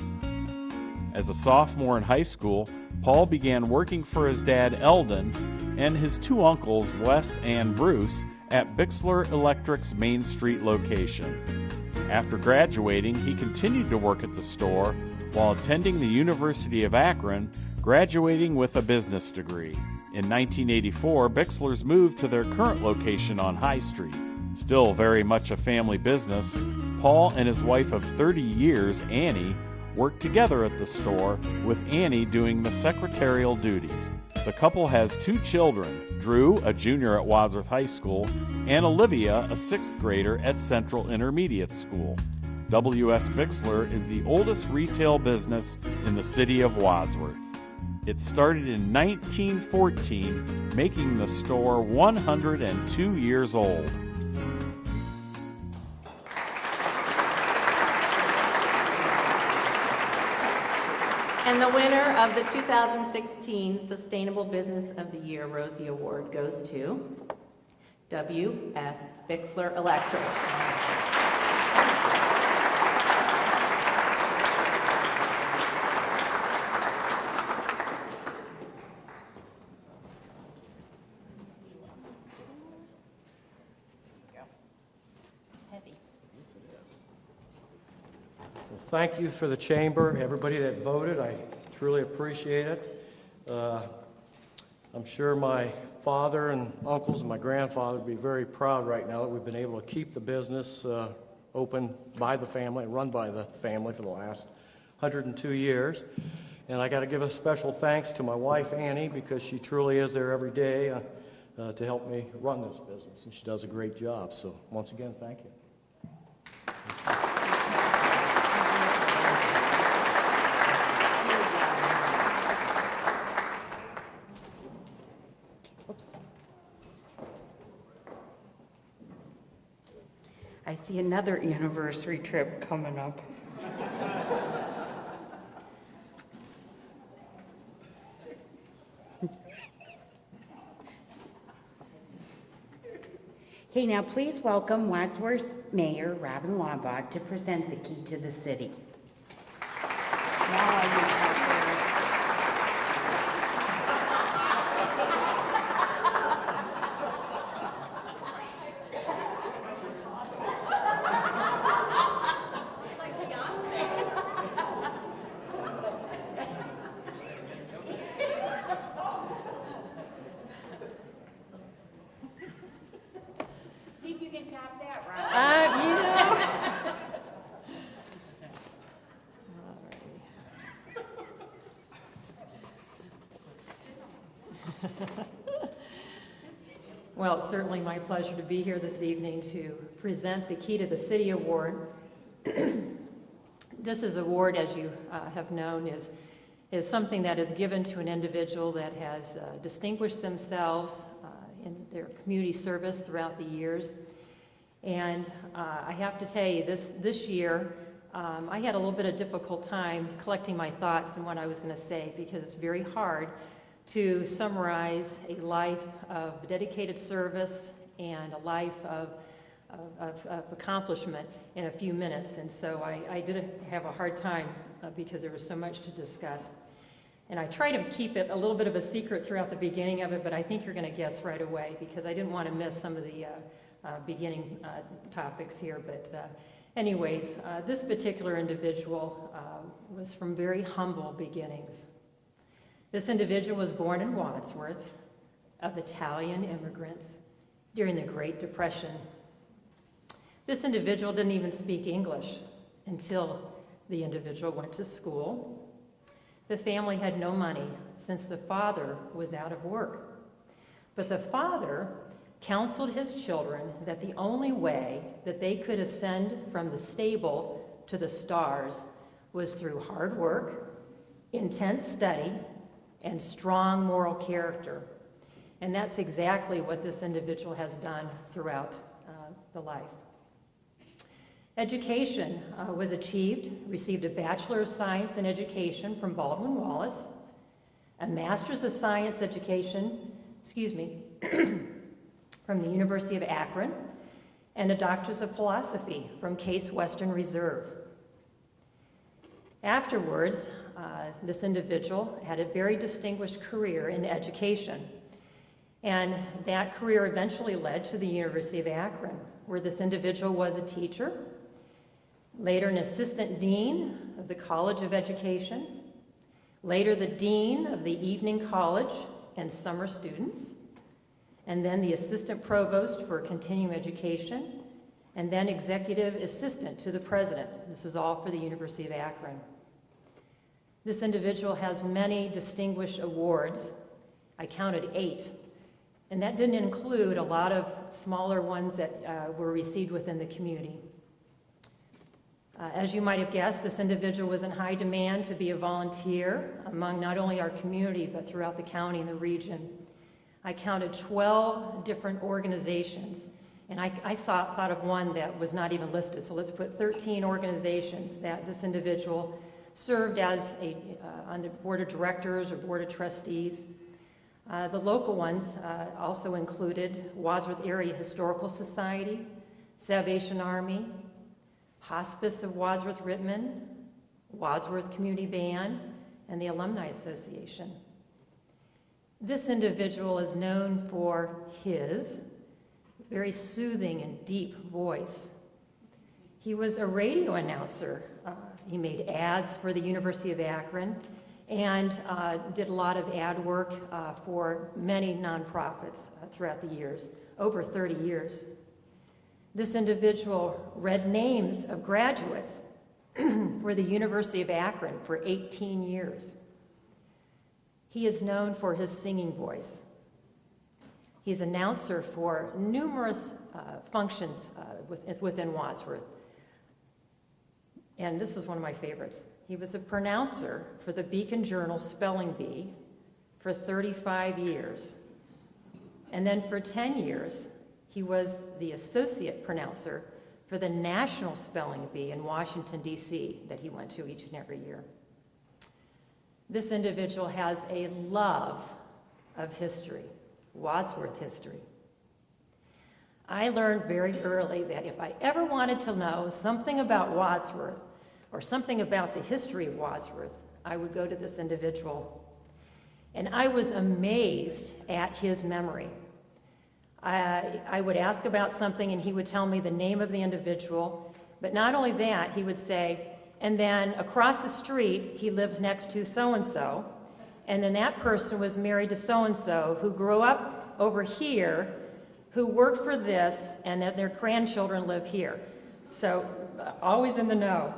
Speaker 3: As a sophomore in high school, Paul began working for his dad, Eldon, and his 2 uncles, Wes and Bruce, at Bixler Electric's Main Street location. After graduating, he continued to work at the store while attending the University of Akron, graduating with a business degree. In 1984, Bixler's moved to their current location on High Street. Still very much a family business, Paul and his wife of 30 years, Annie, work together at the store, with Annie doing the secretarial duties. The couple has 2 children, Drew, a junior at Wadsworth High School, and Olivia, a 6th grader at Central Intermediate School. W.S. Bixler is the oldest retail business in the city of Wadsworth. It started in 1914, making the store 102 years old.
Speaker 12: And the winner of the 2016 Sustainable Business of the Year Rosie Award goes to W.S. Bixler Electric.
Speaker 13: Thank you for the chamber, everybody that voted. I truly appreciate it. I'm sure my father and uncles and my grandfather would be very proud right now that we've been able to keep the business open by the family and run by the family for the last 102 years. And I got to give a special thanks to my wife, Annie, because she truly is there every day to help me run this business, and she does a great job. So once again, thank you.
Speaker 1: I see another anniversary trip coming up. Okay, now please welcome Wadsworth Mayor Robin Laubach to present the key to the city.
Speaker 14: Well, it's certainly my pleasure to be here this evening to present the Key to the City Award. This is award, as you have known, is something that is given to an individual that has distinguished themselves in their community service throughout the years. And I have to tell you, this year, I had a little bit of difficult time collecting my thoughts and what I was going to say, because it's very hard to summarize a life of dedicated service and a life of accomplishment in a few minutes. And so I did have a hard time because there was so much to discuss. And I try to keep it a little bit of a secret throughout the beginning of it, but I think you're going to guess right away because I didn't want to miss some of the beginning topics here. But anyways, this particular individual was from very humble beginnings. This individual was born in Wadsworth of Italian immigrants during the Great Depression. This individual didn't even speak English until the individual went to school. The family had no money since the father was out of work. But the father counseled his children that the only way that they could ascend from the stable to the stars was through hard work, intense study, and strong moral character. And that's exactly what this individual has done throughout the life. Education was achieved, received a Bachelor of Science in Education from Baldwin Wallace, a Master's of Science Education, from the University of Akron, and a Doctor's of Philosophy from Case Western Reserve. Afterwards, this individual had a very distinguished career in education, and that career eventually led to the University of Akron, where this individual was a teacher, later an assistant dean of the College of Education, later the dean of the Evening College and summer students, and then the assistant provost for continuing education, and then executive assistant to the president. This was all for the University of Akron. This individual has many distinguished awards. I counted 8, and that didn't include a lot of smaller ones that were received within the community. As you might have guessed, this individual was in high demand to be a volunteer among not only our community, but throughout the county and the region. I counted 12 different organizations, and I thought of one that was not even listed. So let's put 13 organizations that this individual served as on the board of directors or board of trustees. The local ones also included Wadsworth Area Historical Society, Salvation Army, Hospice of Wadsworth-Rittman, Wadsworth Community Band, and the Alumni Association. This individual is known for his very soothing and deep voice. He was a radio announcer. He made ads for the University of Akron and did a lot of ad work for many nonprofits throughout the years, over 30 years. This individual read names of graduates for the University of Akron for 18 years. He is known for his singing voice. He's announcer for numerous functions within Wadsworth. And this is one of my favorites. He was a pronouncer for the Beacon Journal Spelling Bee for 35 years. And then for 10 years, he was the associate pronouncer for the National Spelling Bee in Washington, D.C., that he went to each and every year. This individual has a love of history, Wadsworth history. I learned very early that if I ever wanted to know something about Wadsworth or something about the history of Wadsworth, I would go to this individual. And I was amazed at his memory. I would ask about something and he would tell me the name of the individual, but not only that, he would say, and then across the street, he lives next to so-and-so, and then that person was married to so-and-so who grew up over here, who worked for this, and that their grandchildren live here. So, always in the know.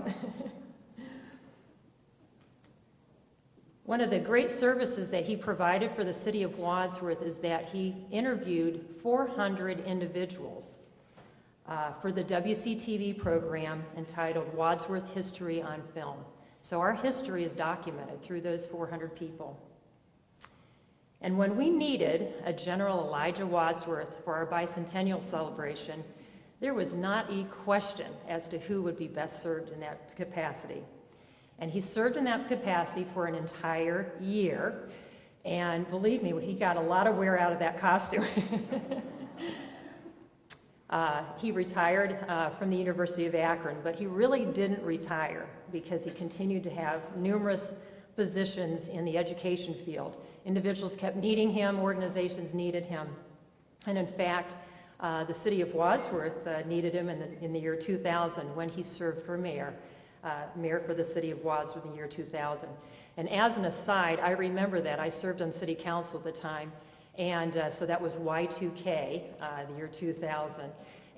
Speaker 14: One of the great services that he provided for the city of Wadsworth is that he interviewed 400 individuals for the WCTV program entitled Wadsworth History on Film. So our history is documented through those 400 people. And when we needed a General Elijah Wadsworth for our bicentennial celebration, there was not a question as to who would be best served in that capacity. And he served in that capacity for an entire year. And believe me, he got a lot of wear out of that costume. He retired from the University of Akron, but he really didn't retire because he continued to have numerous positions in the education field. Individuals kept needing him, organizations needed him. And in fact, the city of Wadsworth needed him in the year 2000 when he served for mayor for the city of Wadsworth in the year 2000. And as an aside, I remember that. I served on city council at the time, and so that was Y2K, the year 2000.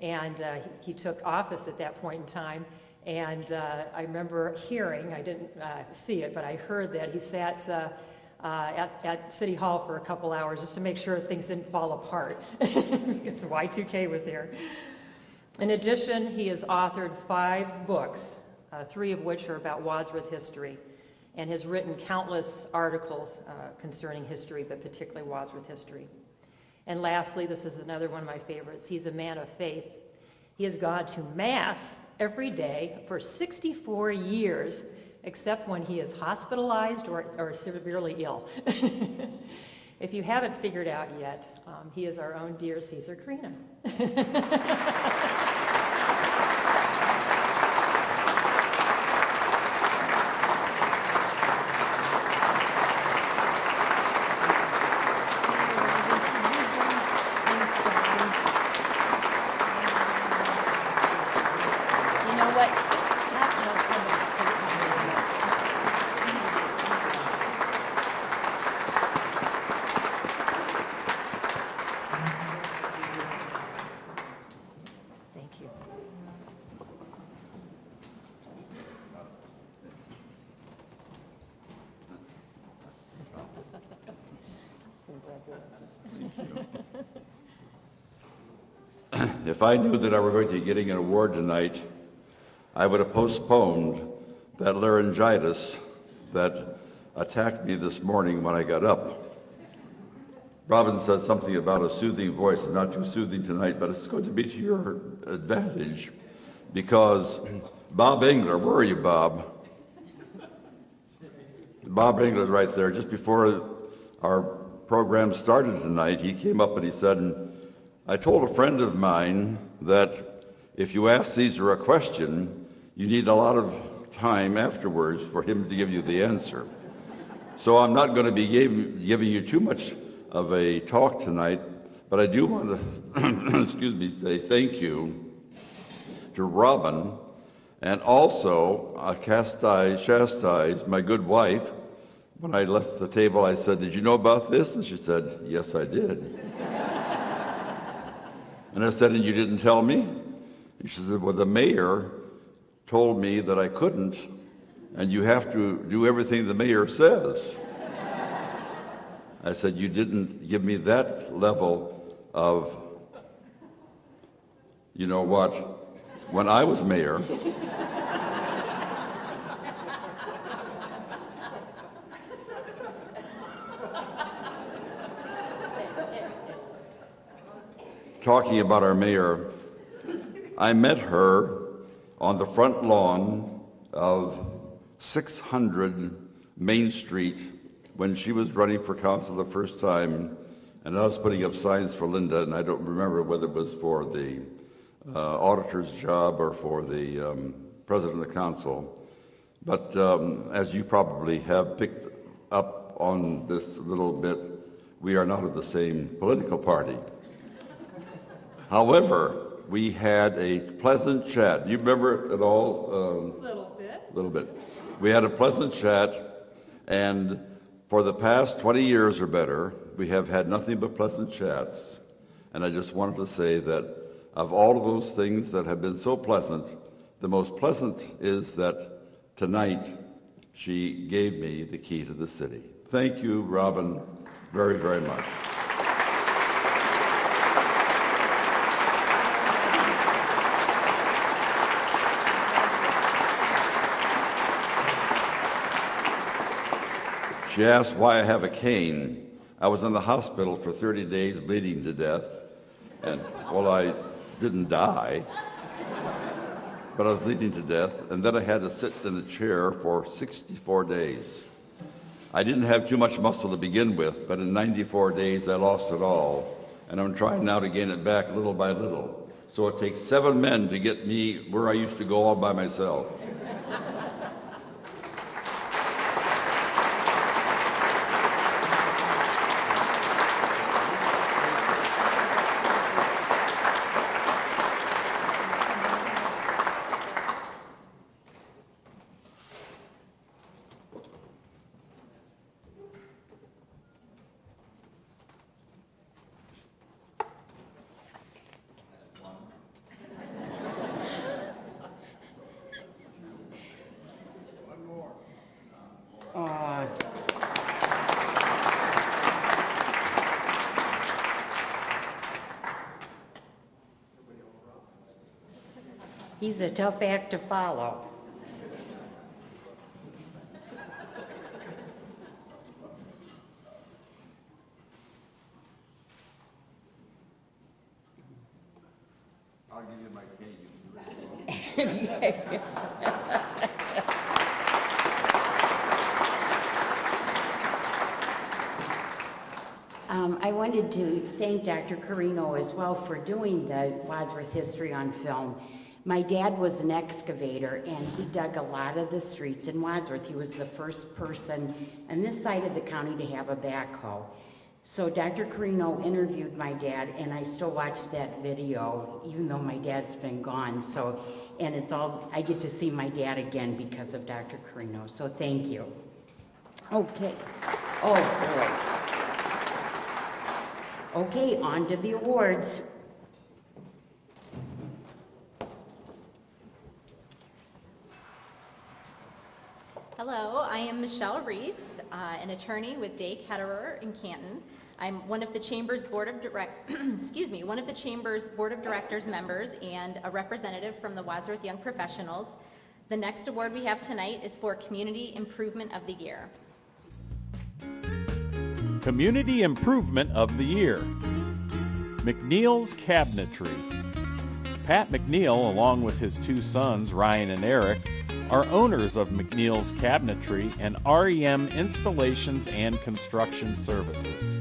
Speaker 14: And he took office at that point in time, and I remember hearing, I didn't see it, but I heard that he sat at City Hall for a couple hours just to make sure things didn't fall apart because Y2K was here. In addition, he has authored 5 books, 3 of which are about Wadsworth history, and has written countless articles concerning history, but particularly Wadsworth history. And lastly, this is another one of my favorites. He's a man of faith. He has gone to Mass every day for 64 years, except when he is hospitalized or severely ill. If you haven't figured out yet, he is our own dear Caesar Carina.
Speaker 15: If I knew that I were going to be getting an award tonight, I would have postponed that laryngitis that attacked me this morning when I got up. Robin said something about a soothing voice. It's not too soothing tonight, but it's going to be to your advantage because Bob Engler, where are you, Bob? Bob Engler is right there. Just before our program started tonight, he came up and he said, I told a friend of mine that if you ask Caesar a question, you need a lot of time afterwards for him to give you the answer. So I'm not going to be giving you too much of a talk tonight, but I do want to, say thank you to Robin, and also chastise my good wife. When I left the table, I said, did you know about this? And she said, yes, I did. And I said, and you didn't tell me? And she said, well, the mayor told me that I couldn't, and you have to do everything the mayor says. I said, you didn't give me that level of, you know what, when I was mayor. Talking about our mayor, I met her on the front lawn of 600 Main Street when she was running for council the first time, and I was putting up signs for Linda, and I don't remember whether it was for the auditor's job or for the president of the council. But as you probably have picked up on this a little bit, we are not of the same political party. However, we had a pleasant chat. Do you remember it at all? Little bit. We had a pleasant chat, and for the past 20 years or better, we have had nothing but pleasant chats. And I just wanted to say that of all of those things that have been so pleasant, the most pleasant is that tonight she gave me the key to the city. Thank you, Robin, very, very much. She asked why I have a cane. I was in the hospital for 30 days bleeding to death, and well, I didn't die, but I was bleeding to death, and then I had to sit in a chair for 64 days. I didn't have too much muscle to begin with, but in 94 days I lost it all, and I'm trying now to gain it back little by little. So it takes 7 men to get me where I used to go all by myself.
Speaker 1: He's a tough act to follow.
Speaker 15: I'll give you my cane.
Speaker 1: I wanted to thank Dr. Carino as well for doing the Wadsworth history on film. My dad was an excavator, and he dug a lot of the streets in Wadsworth. He was the first person on this side of the county to have a backhoe. So Dr. Carino interviewed my dad, and I still watch that video, even though my dad's been gone. So, and it's all, I get to see my dad again because of Dr. Carino. So thank you. Okay. Oh, boy. Okay, on to the awards.
Speaker 6: Hello, I am
Speaker 16: Michelle Reese, an attorney with Day Ketterer in Canton. I'm one of the Chamber's Board of one of the Chamber's Board of Directors members and a representative from the Wadsworth Young Professionals. The next award we have tonight is for Community Improvement of the Year.
Speaker 3: Community Improvement of the Year. McNeil's Cabinetry. Pat McNeil, along with his two sons, Ryan and Eric, are owners of McNeil's Cabinetry and REM Installations and Construction Services.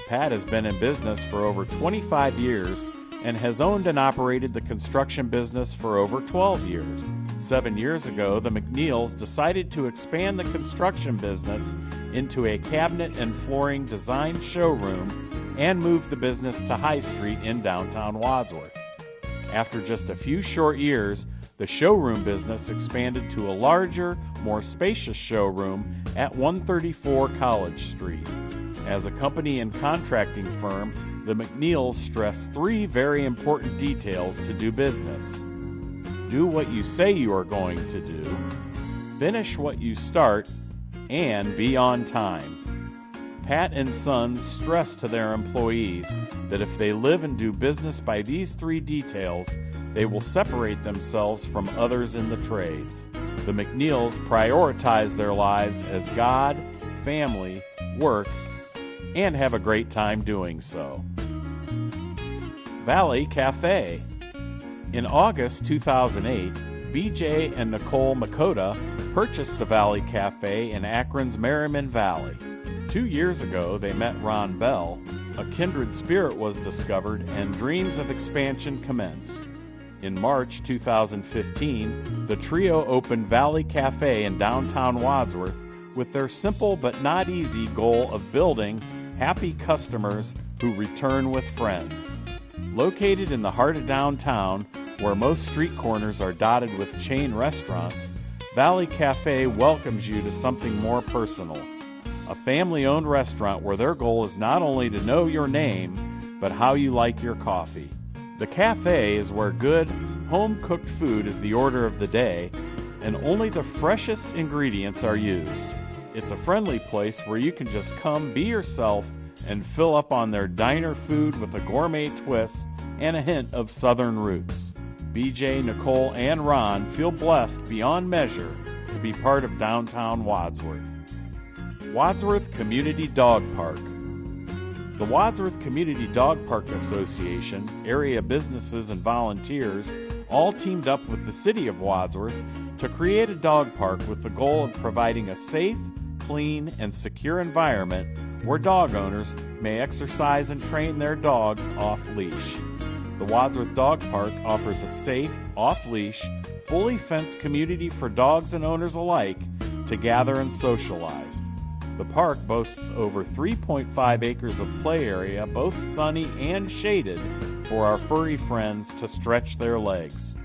Speaker 3: Pat has been in business for over 25 years and has owned and operated the construction business for over 12 years. 7 years ago, the McNeils decided to expand the construction business into a cabinet and flooring design showroom and moved the business to High Street in downtown Wadsworth. After just a few short years, the showroom business expanded to a larger, more spacious showroom at 134 College Street. As a company and contracting firm, the McNeils stress 3 very important details to do business. Do what you say you are going to do, finish what you start, and be on time. Pat and Sons stress to their employees that if they live and do business by these 3 details, they will separate themselves from others in the trades. The McNeils prioritize their lives as God, family, work, and have a great time doing so. Valley Cafe. In August 2008, BJ and Nicole Makota purchased the Valley Cafe in Akron's Merriman Valley. 2 years ago, they met Ron Bell, a kindred spirit was discovered, and dreams of expansion commenced. In March 2015, the trio opened Valley Cafe in downtown Wadsworth with their simple but not easy goal of building happy customers who return with friends. Located in the heart of downtown, where most street corners are dotted with chain restaurants, Valley Cafe welcomes you to something more personal. A family-owned restaurant where their goal is not only to know your name, but how you like your coffee. The cafe is where good, home-cooked food is the order of the day, and only the freshest ingredients are used. It's a friendly place where you can just come be yourself and fill up on their diner food with a gourmet twist and a hint of southern roots. BJ, Nicole, and Ron feel blessed beyond measure to be part of downtown Wadsworth. Wadsworth Community Dog Park. The Wadsworth Community Dog Park Association, area businesses, and volunteers all teamed up with the City of Wadsworth to create a dog park with the goal of providing a safe, clean, and secure environment where dog owners may exercise and train their dogs off-leash. The Wadsworth Dog Park offers a safe, off-leash, fully fenced community for dogs and owners alike to gather and socialize. The park boasts over 3.5 acres of play area, both sunny and shaded, for our furry friends to stretch their legs.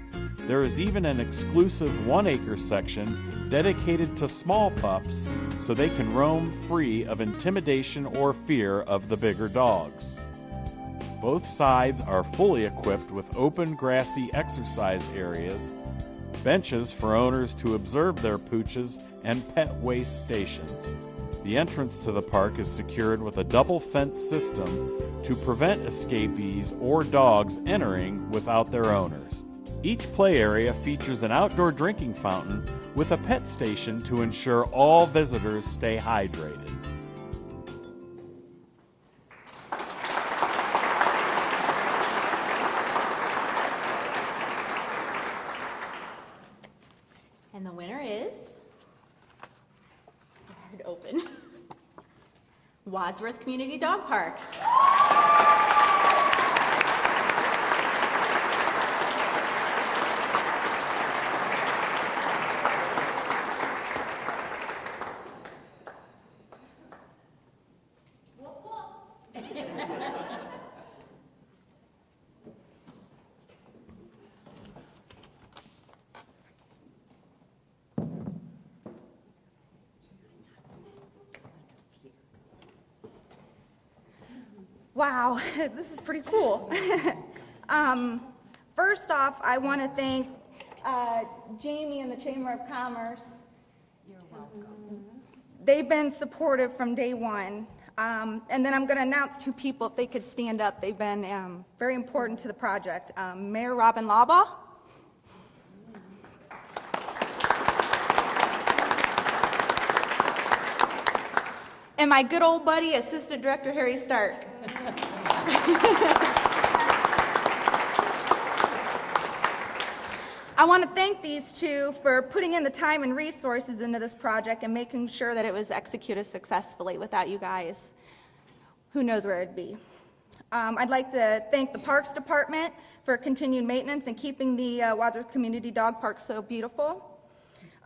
Speaker 3: There is even an exclusive 1-acre section dedicated to small pups so they can roam free of intimidation or fear of the bigger dogs. Both sides are fully equipped with open grassy exercise areas, benches for owners to observe their pooches, and pet waste stations. The entrance to the park is secured with a double fence system to prevent escapees or dogs entering without their owners. Each play area features an outdoor drinking fountain with a pet station to ensure all visitors stay hydrated.
Speaker 16: And the winner is, hard to open, Wadsworth Community Dog Park.
Speaker 17: Wow, this is pretty cool. First off, I want to thank Jamie and the Chamber of Commerce. You're welcome. They've been supportive from day one. And then I'm going to announce two people, if they could stand up. They've been very important to the project. Mayor Robin Labaugh. And my good old buddy, Assistant Director Harry Stark. I want to thank these two for putting in the time and resources into this project and making sure that it was executed successfully. Without you guys, who knows where it'd be. I'd like to thank the Parks Department for continued maintenance and keeping the Wadsworth Community Dog Park so beautiful.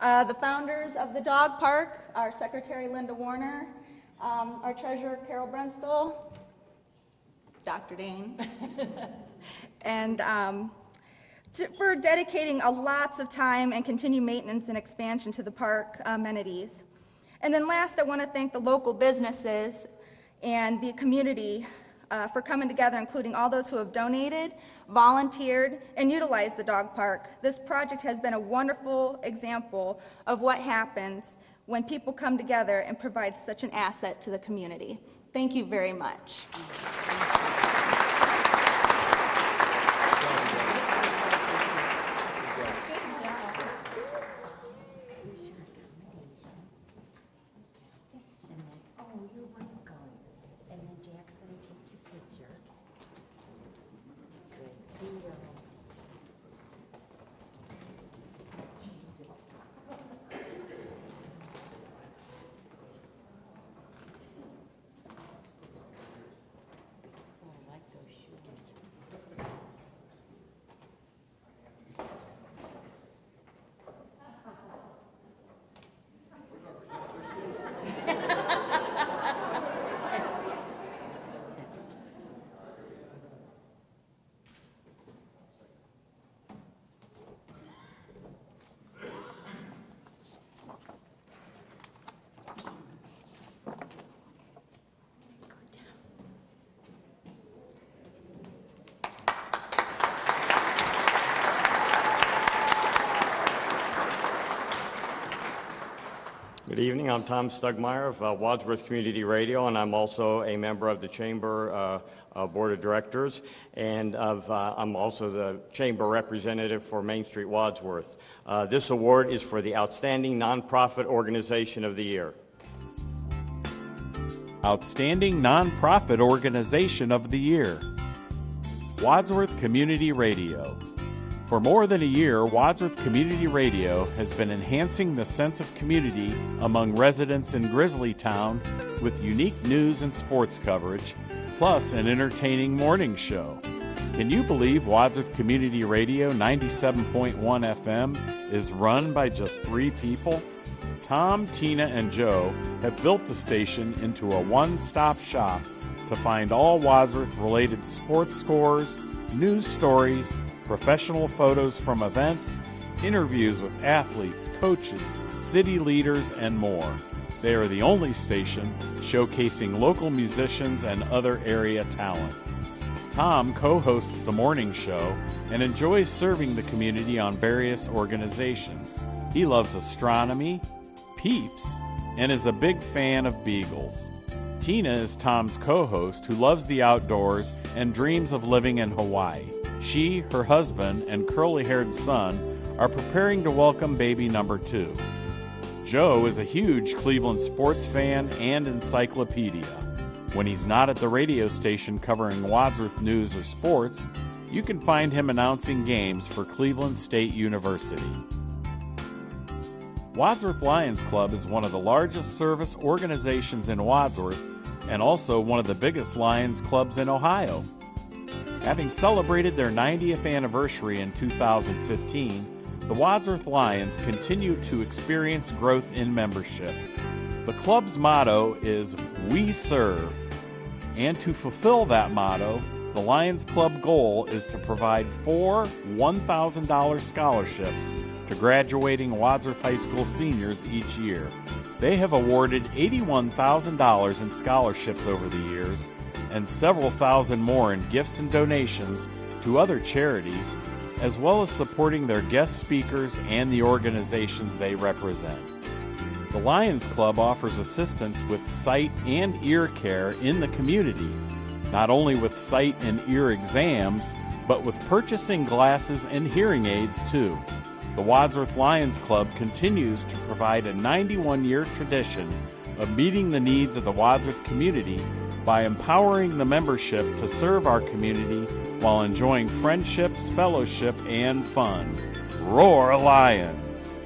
Speaker 17: The founders of the dog park, our Secretary Linda Warner, our Treasurer Carol Brunstall, Dr. Dane, and for dedicating lots of time and continued maintenance and expansion to the park amenities. And then last, I want to thank the local businesses and the community for coming together, including all those who have donated, volunteered, and utilized the dog park. This project has been a wonderful example of what happens when people come together and provide such an asset to the community. Thank you very much.
Speaker 18: Good evening. I'm Tom Stugmeyer of Wadsworth Community Radio, and I'm also a member of the Chamber Board of Directors, and I'm also the Chamber representative for Main Street Wadsworth. This award is for the Outstanding Nonprofit Organization of the Year.
Speaker 3: Outstanding Nonprofit Organization of the Year. Wadsworth Community Radio. For more than a year, Wadsworth Community Radio has been enhancing the sense of community among residents in Grizzlytown with unique news and sports coverage, plus an entertaining morning show. Can you believe Wadsworth Community Radio 97.1 FM is run by just 3 people? Tom, Tina, and Joe have built the station into a one-stop shop to find all Wadsworth-related sports scores, news stories, professional photos from events, interviews with athletes, coaches, city leaders, and more. They are the only station showcasing local musicians and other area talent. Tom co-hosts the morning show and enjoys serving the community on various organizations. He loves astronomy, peeps, and is a big fan of beagles. Tina is Tom's co-host who loves the outdoors and dreams of living in Hawaii. She, her husband, and curly-haired son are preparing to welcome baby number 2. Joe is a huge Cleveland sports fan and encyclopedia. When he's not at the radio station covering Wadsworth news or sports, you can find him announcing games for Cleveland State University. Wadsworth Lions Club is one of the largest service organizations in Wadsworth and also one of the biggest Lions clubs in Ohio. Having celebrated their 90th anniversary in 2015, the Wadsworth Lions continue to experience growth in membership. The club's motto is "We Serve," and to fulfill that motto, the Lions Club goal is to provide 4 $1,000 scholarships to graduating Wadsworth High School seniors each year. They have awarded $81,000 in scholarships over the years, and several thousand more in gifts and donations to other charities, as well as supporting their guest speakers and the organizations they represent. The Lions Club offers assistance with sight and ear care in the community, not only with sight and ear exams, but with purchasing glasses and hearing aids too. The Wadsworth Lions Club continues to provide a 91-year tradition of meeting the needs of the Wadsworth community by empowering the membership to serve our community while enjoying friendships, fellowship, and fun. Roar Lions!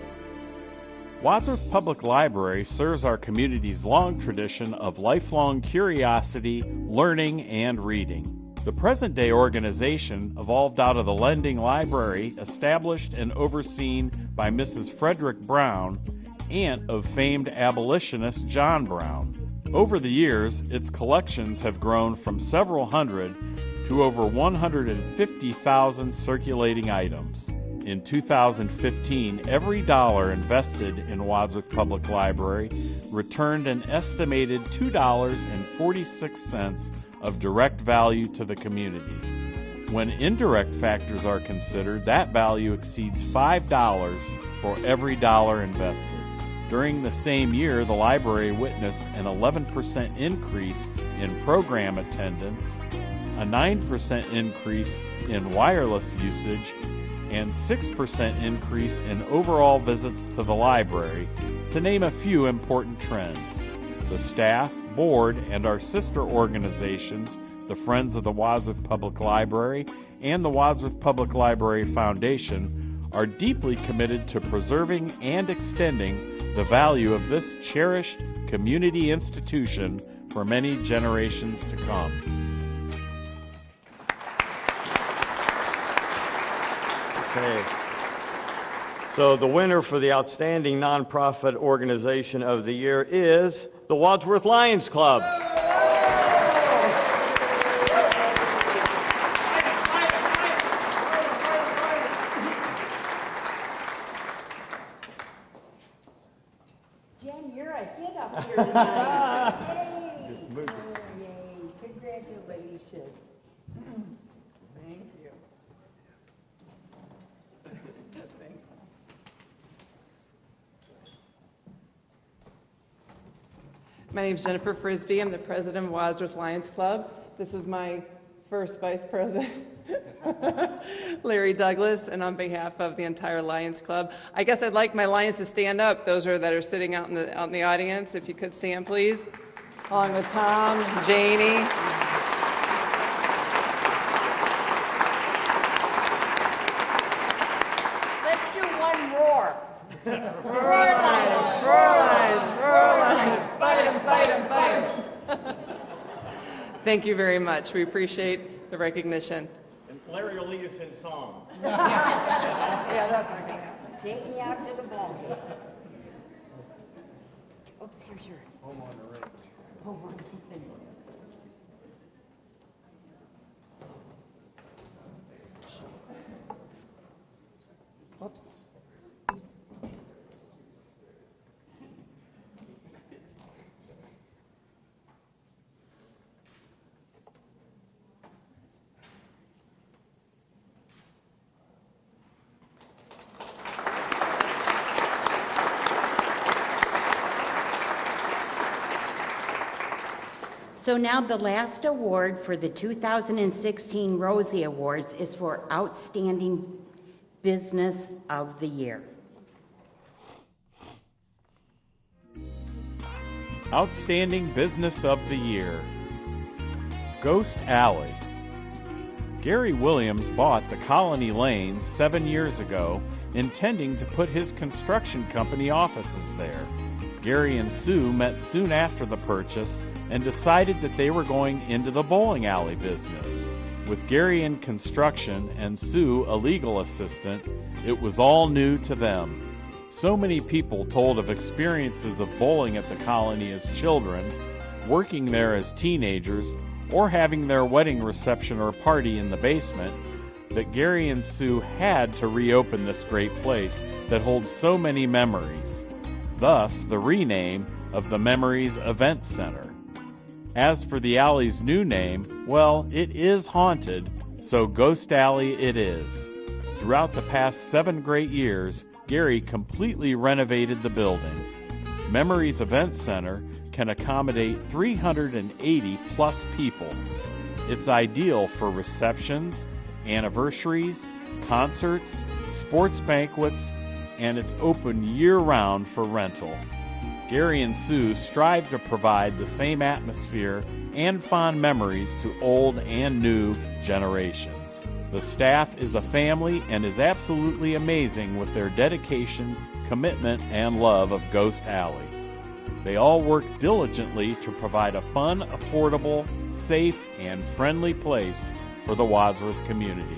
Speaker 3: Wadsworth Public Library serves our community's long tradition of lifelong curiosity, learning, and reading. The present-day organization evolved out of the Lending Library, established and overseen by Mrs. Frederick Brown, aunt of famed abolitionist John Brown. Over the years, its collections have grown from several hundred to over 150,000 circulating items. In 2015, every dollar invested in Wadsworth Public Library returned an estimated $2.46 of direct value to the community. When indirect factors are considered, that value exceeds $5 for every dollar invested. During the same year, the library witnessed an 11% increase in program attendance, a 9% increase in wireless usage, and 6% increase in overall visits to the library, to name a few important trends. The staff, board, and our sister organizations, the Friends of the Wadsworth Public Library and the Wadsworth Public Library Foundation, are deeply committed to preserving and extending the value of this cherished community institution for many generations to come.
Speaker 18: Okay. So the winner for the Outstanding Nonprofit Organization of the Year is the Wadsworth Lions Club.
Speaker 1: Jen, you're a hit up here tonight. Yay! Yay! Congratulations. Thank you. Thanks.
Speaker 19: My name is Jennifer Frisbee. I'm the president of Wadsworth Lions Club. This is my first vice president, Larry Douglas, and on behalf of the entire Lions Club, I guess I'd like my Lions to stand up, those that are sitting out in the audience. If you could stand, please, along with Tom, Janie.
Speaker 1: Let's do one roar.
Speaker 19: Roar Lions, roar Lions, roar Lions, bite 'em, bite 'em, bite 'em. Thank you very much. We appreciate the recognition.
Speaker 18: And Larry will lead us in song.
Speaker 1: Yeah, that's not going to happen. Take me out to the ball game. Oops, here's your home on the range. Home on the range. Whoops. So now the last award for the 2016 Rosie Awards is for Outstanding Business of the Year.
Speaker 3: Outstanding Business of the Year. Ghost Alley. Gary Williams bought the Colony Lanes 7 years ago, intending to put his construction company offices there. Gary and Sue met soon after the purchase and decided that they were going into the bowling alley business. With Gary in construction and Sue a legal assistant, it was all new to them. So many people told of experiences of bowling at the Colony as children, working there as teenagers, or having their wedding reception or party in the basement, that Gary and Sue had to reopen this great place that holds so many memories. Thus, the rename of the Memories Event Center. As for the alley's new name, well, it is haunted, so Ghost Alley it is. Throughout the past 7 great years, Gary completely renovated the building. Memories Event Center can accommodate 380 plus people. It's ideal for receptions, anniversaries, concerts, sports banquets, and it's open year-round for rental. Gary and Sue strive to provide the same atmosphere and fond memories to old and new generations. The staff is a family and is absolutely amazing with their dedication, commitment, and love of Ghost Alley. They all work diligently to provide a fun, affordable, safe, and friendly place for the Wadsworth community.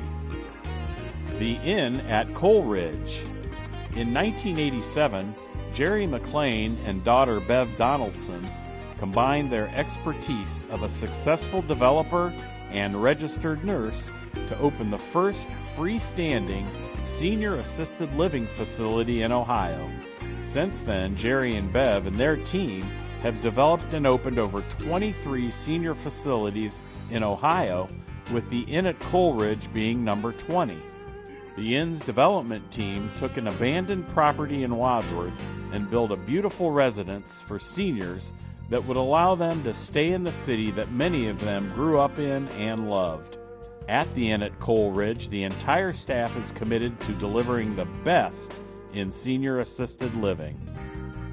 Speaker 3: The Inn at Coleridge. In 1987, Jerry McLean and daughter Bev Donaldson combined their expertise of a successful developer and registered nurse to open the first freestanding senior assisted living facility in Ohio. Since then, Jerry and Bev and their team have developed and opened over 23 senior facilities in Ohio, with the Inn at Coleridge being number 20. The Inn's development team took an abandoned property in Wadsworth and built a beautiful residence for seniors that would allow them to stay in the city that many of them grew up in and loved. At the Inn at Coleridge, the entire staff is committed to delivering the best in senior assisted living.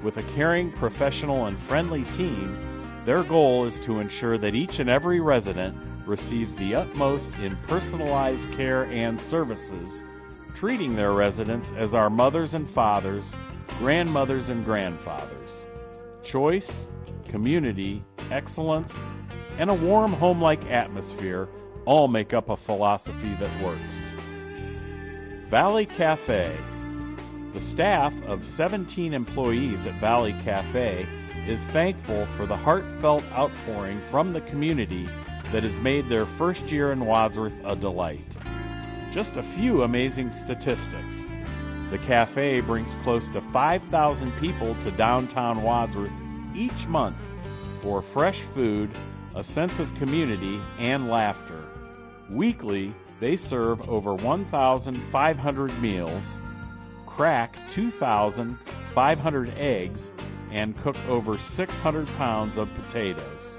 Speaker 3: With a caring, professional, and friendly team, their goal is to ensure that each and every resident receives the utmost in personalized care and services, treating their residents as our mothers and fathers, grandmothers and grandfathers. Choice, community, excellence, and a warm home-like atmosphere all make up a philosophy that works. Valley Cafe. The staff of 17 employees at Valley Cafe is thankful for the heartfelt outpouring from the community that has made their first year in Wadsworth a delight. Just a few amazing statistics. The cafe brings close to 5,000 people to downtown Wadsworth each month for fresh food, a sense of community, and laughter. Weekly, they serve over 1,500 meals, crack 2,500 eggs, and cook over 600 pounds of potatoes.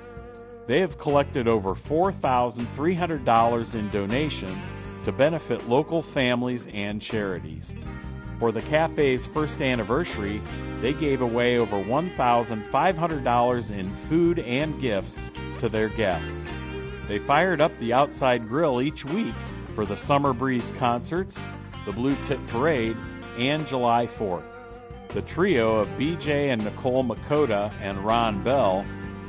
Speaker 3: They have collected over $4,300 in donations to benefit local families and charities. For the cafe's first anniversary, they gave away over $1,500 in food and gifts to their guests. They fired up the outside grill each week for the Summer Breeze concerts, the Blue Tip Parade, and July 4th. The trio of BJ and Nicole Makota and Ron Bell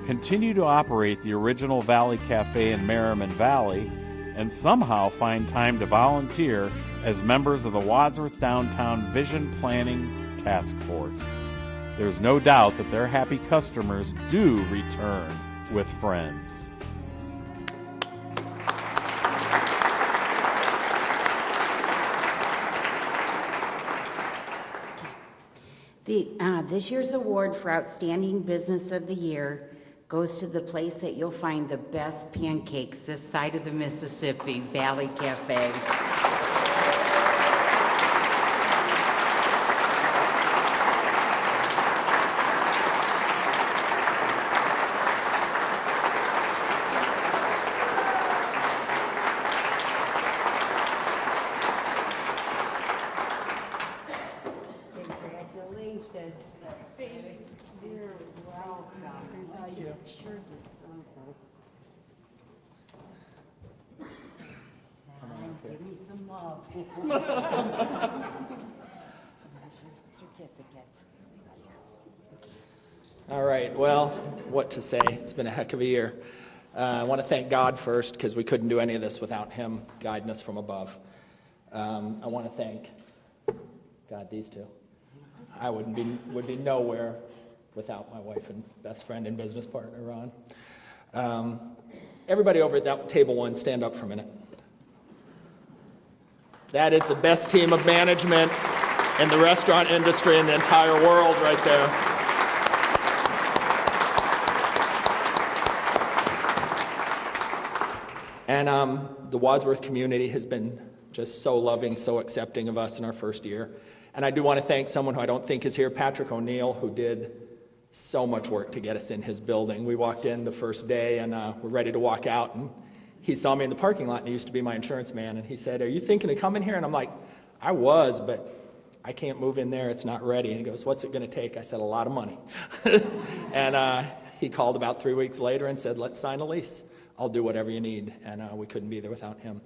Speaker 3: continue to operate the original Valley Cafe in Merriman Valley and somehow find time to volunteer as members of the Wadsworth Downtown Vision Planning Task Force. There's no doubt that their happy customers do return with friends.
Speaker 1: This year's award for Outstanding Business of the Year goes to the place that you'll find the best pancakes this side of the Mississippi, Valley Cafe.
Speaker 20: Give me some love. Certificates.
Speaker 21: All right, well, what to say? It's been a heck of a year. I want to thank God first, because we couldn't do any of this without Him guiding us from above. I want to thank God, these two. I would be nowhere without my wife and best friend and business partner, Ron. Everybody over at that table one, stand up for a minute. That is the best team of management in the restaurant industry in the entire world right there. And the Wadsworth community has been just so loving, so accepting of us in our first year. And I do want to thank someone who I don't think is here, Patrick O'Neill, who did so much work to get us in his building. We walked in the first day, and we're ready to walk out, and he saw me in the parking lot, and he used to be my insurance man, and he said, "Are you thinking of coming here?" And I'm like, "I was, but I can't move in there. It's not ready." And he goes, "What's it going to take?" I said, "A lot of money." And he called about 3 weeks later and said, "Let's sign a lease. I'll do whatever you need." And we couldn't be there without him.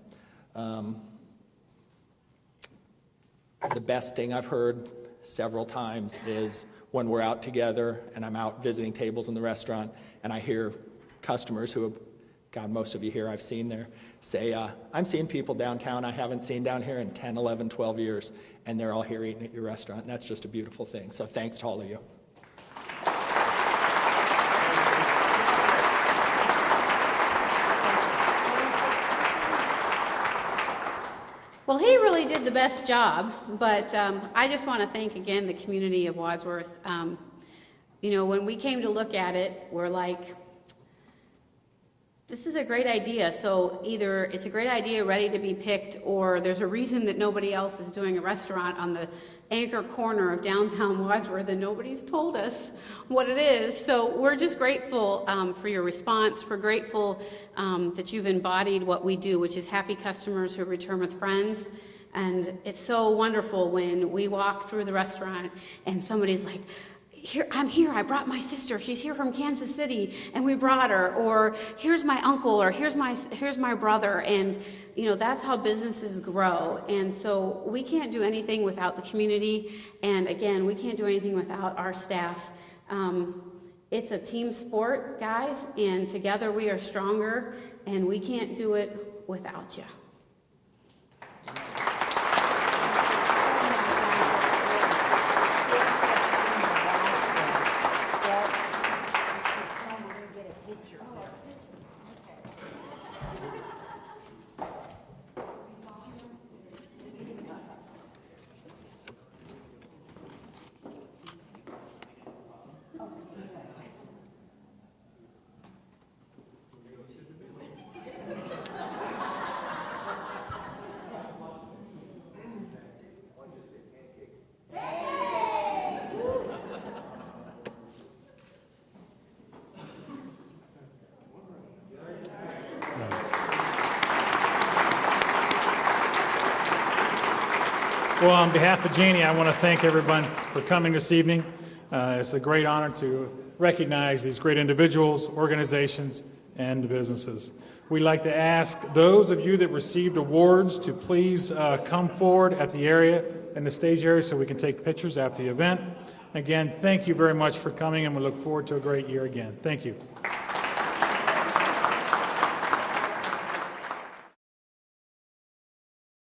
Speaker 21: The best thing I've heard several times is when we're out together and I'm out visiting tables in the restaurant and I hear customers who have, God, most of you here I've seen there, say, "I'm seeing people downtown I haven't seen down here in 10, 11, 12 years, and they're all here eating at your restaurant." And that's just a beautiful thing. So thanks to all of you.
Speaker 20: Well, he really did the best job, but I just want to thank again the community of Wadsworth. When we came to look at it, we're like, this is a great idea. So either it's a great idea ready to be picked, or there's a reason that nobody else is doing a restaurant on the anchor corner of downtown Wadsworth and nobody's told us what it is. So we're just grateful for your response. We're grateful that you've embodied what we do, which is happy customers who return with friends. And it's so wonderful when we walk through the restaurant and somebody's like, I'm here, I brought my sister, she's here from Kansas City, and we brought her, or here's my uncle, or here's my brother, and that's how businesses grow. And so we can't do anything without the community, and again, we can't do anything without our staff. It's a team sport, guys, and together we are stronger, and we can't do it without you.
Speaker 9: Well, on behalf of Jeannie, I want to thank everyone for coming this evening. It's a great honor to recognize these great individuals, organizations, and businesses. We'd like to ask those of you that received awards to please come forward at the area, in the stage area, so we can take pictures after the event. Again, thank you very much for coming, and we look forward to a great year again. Thank you.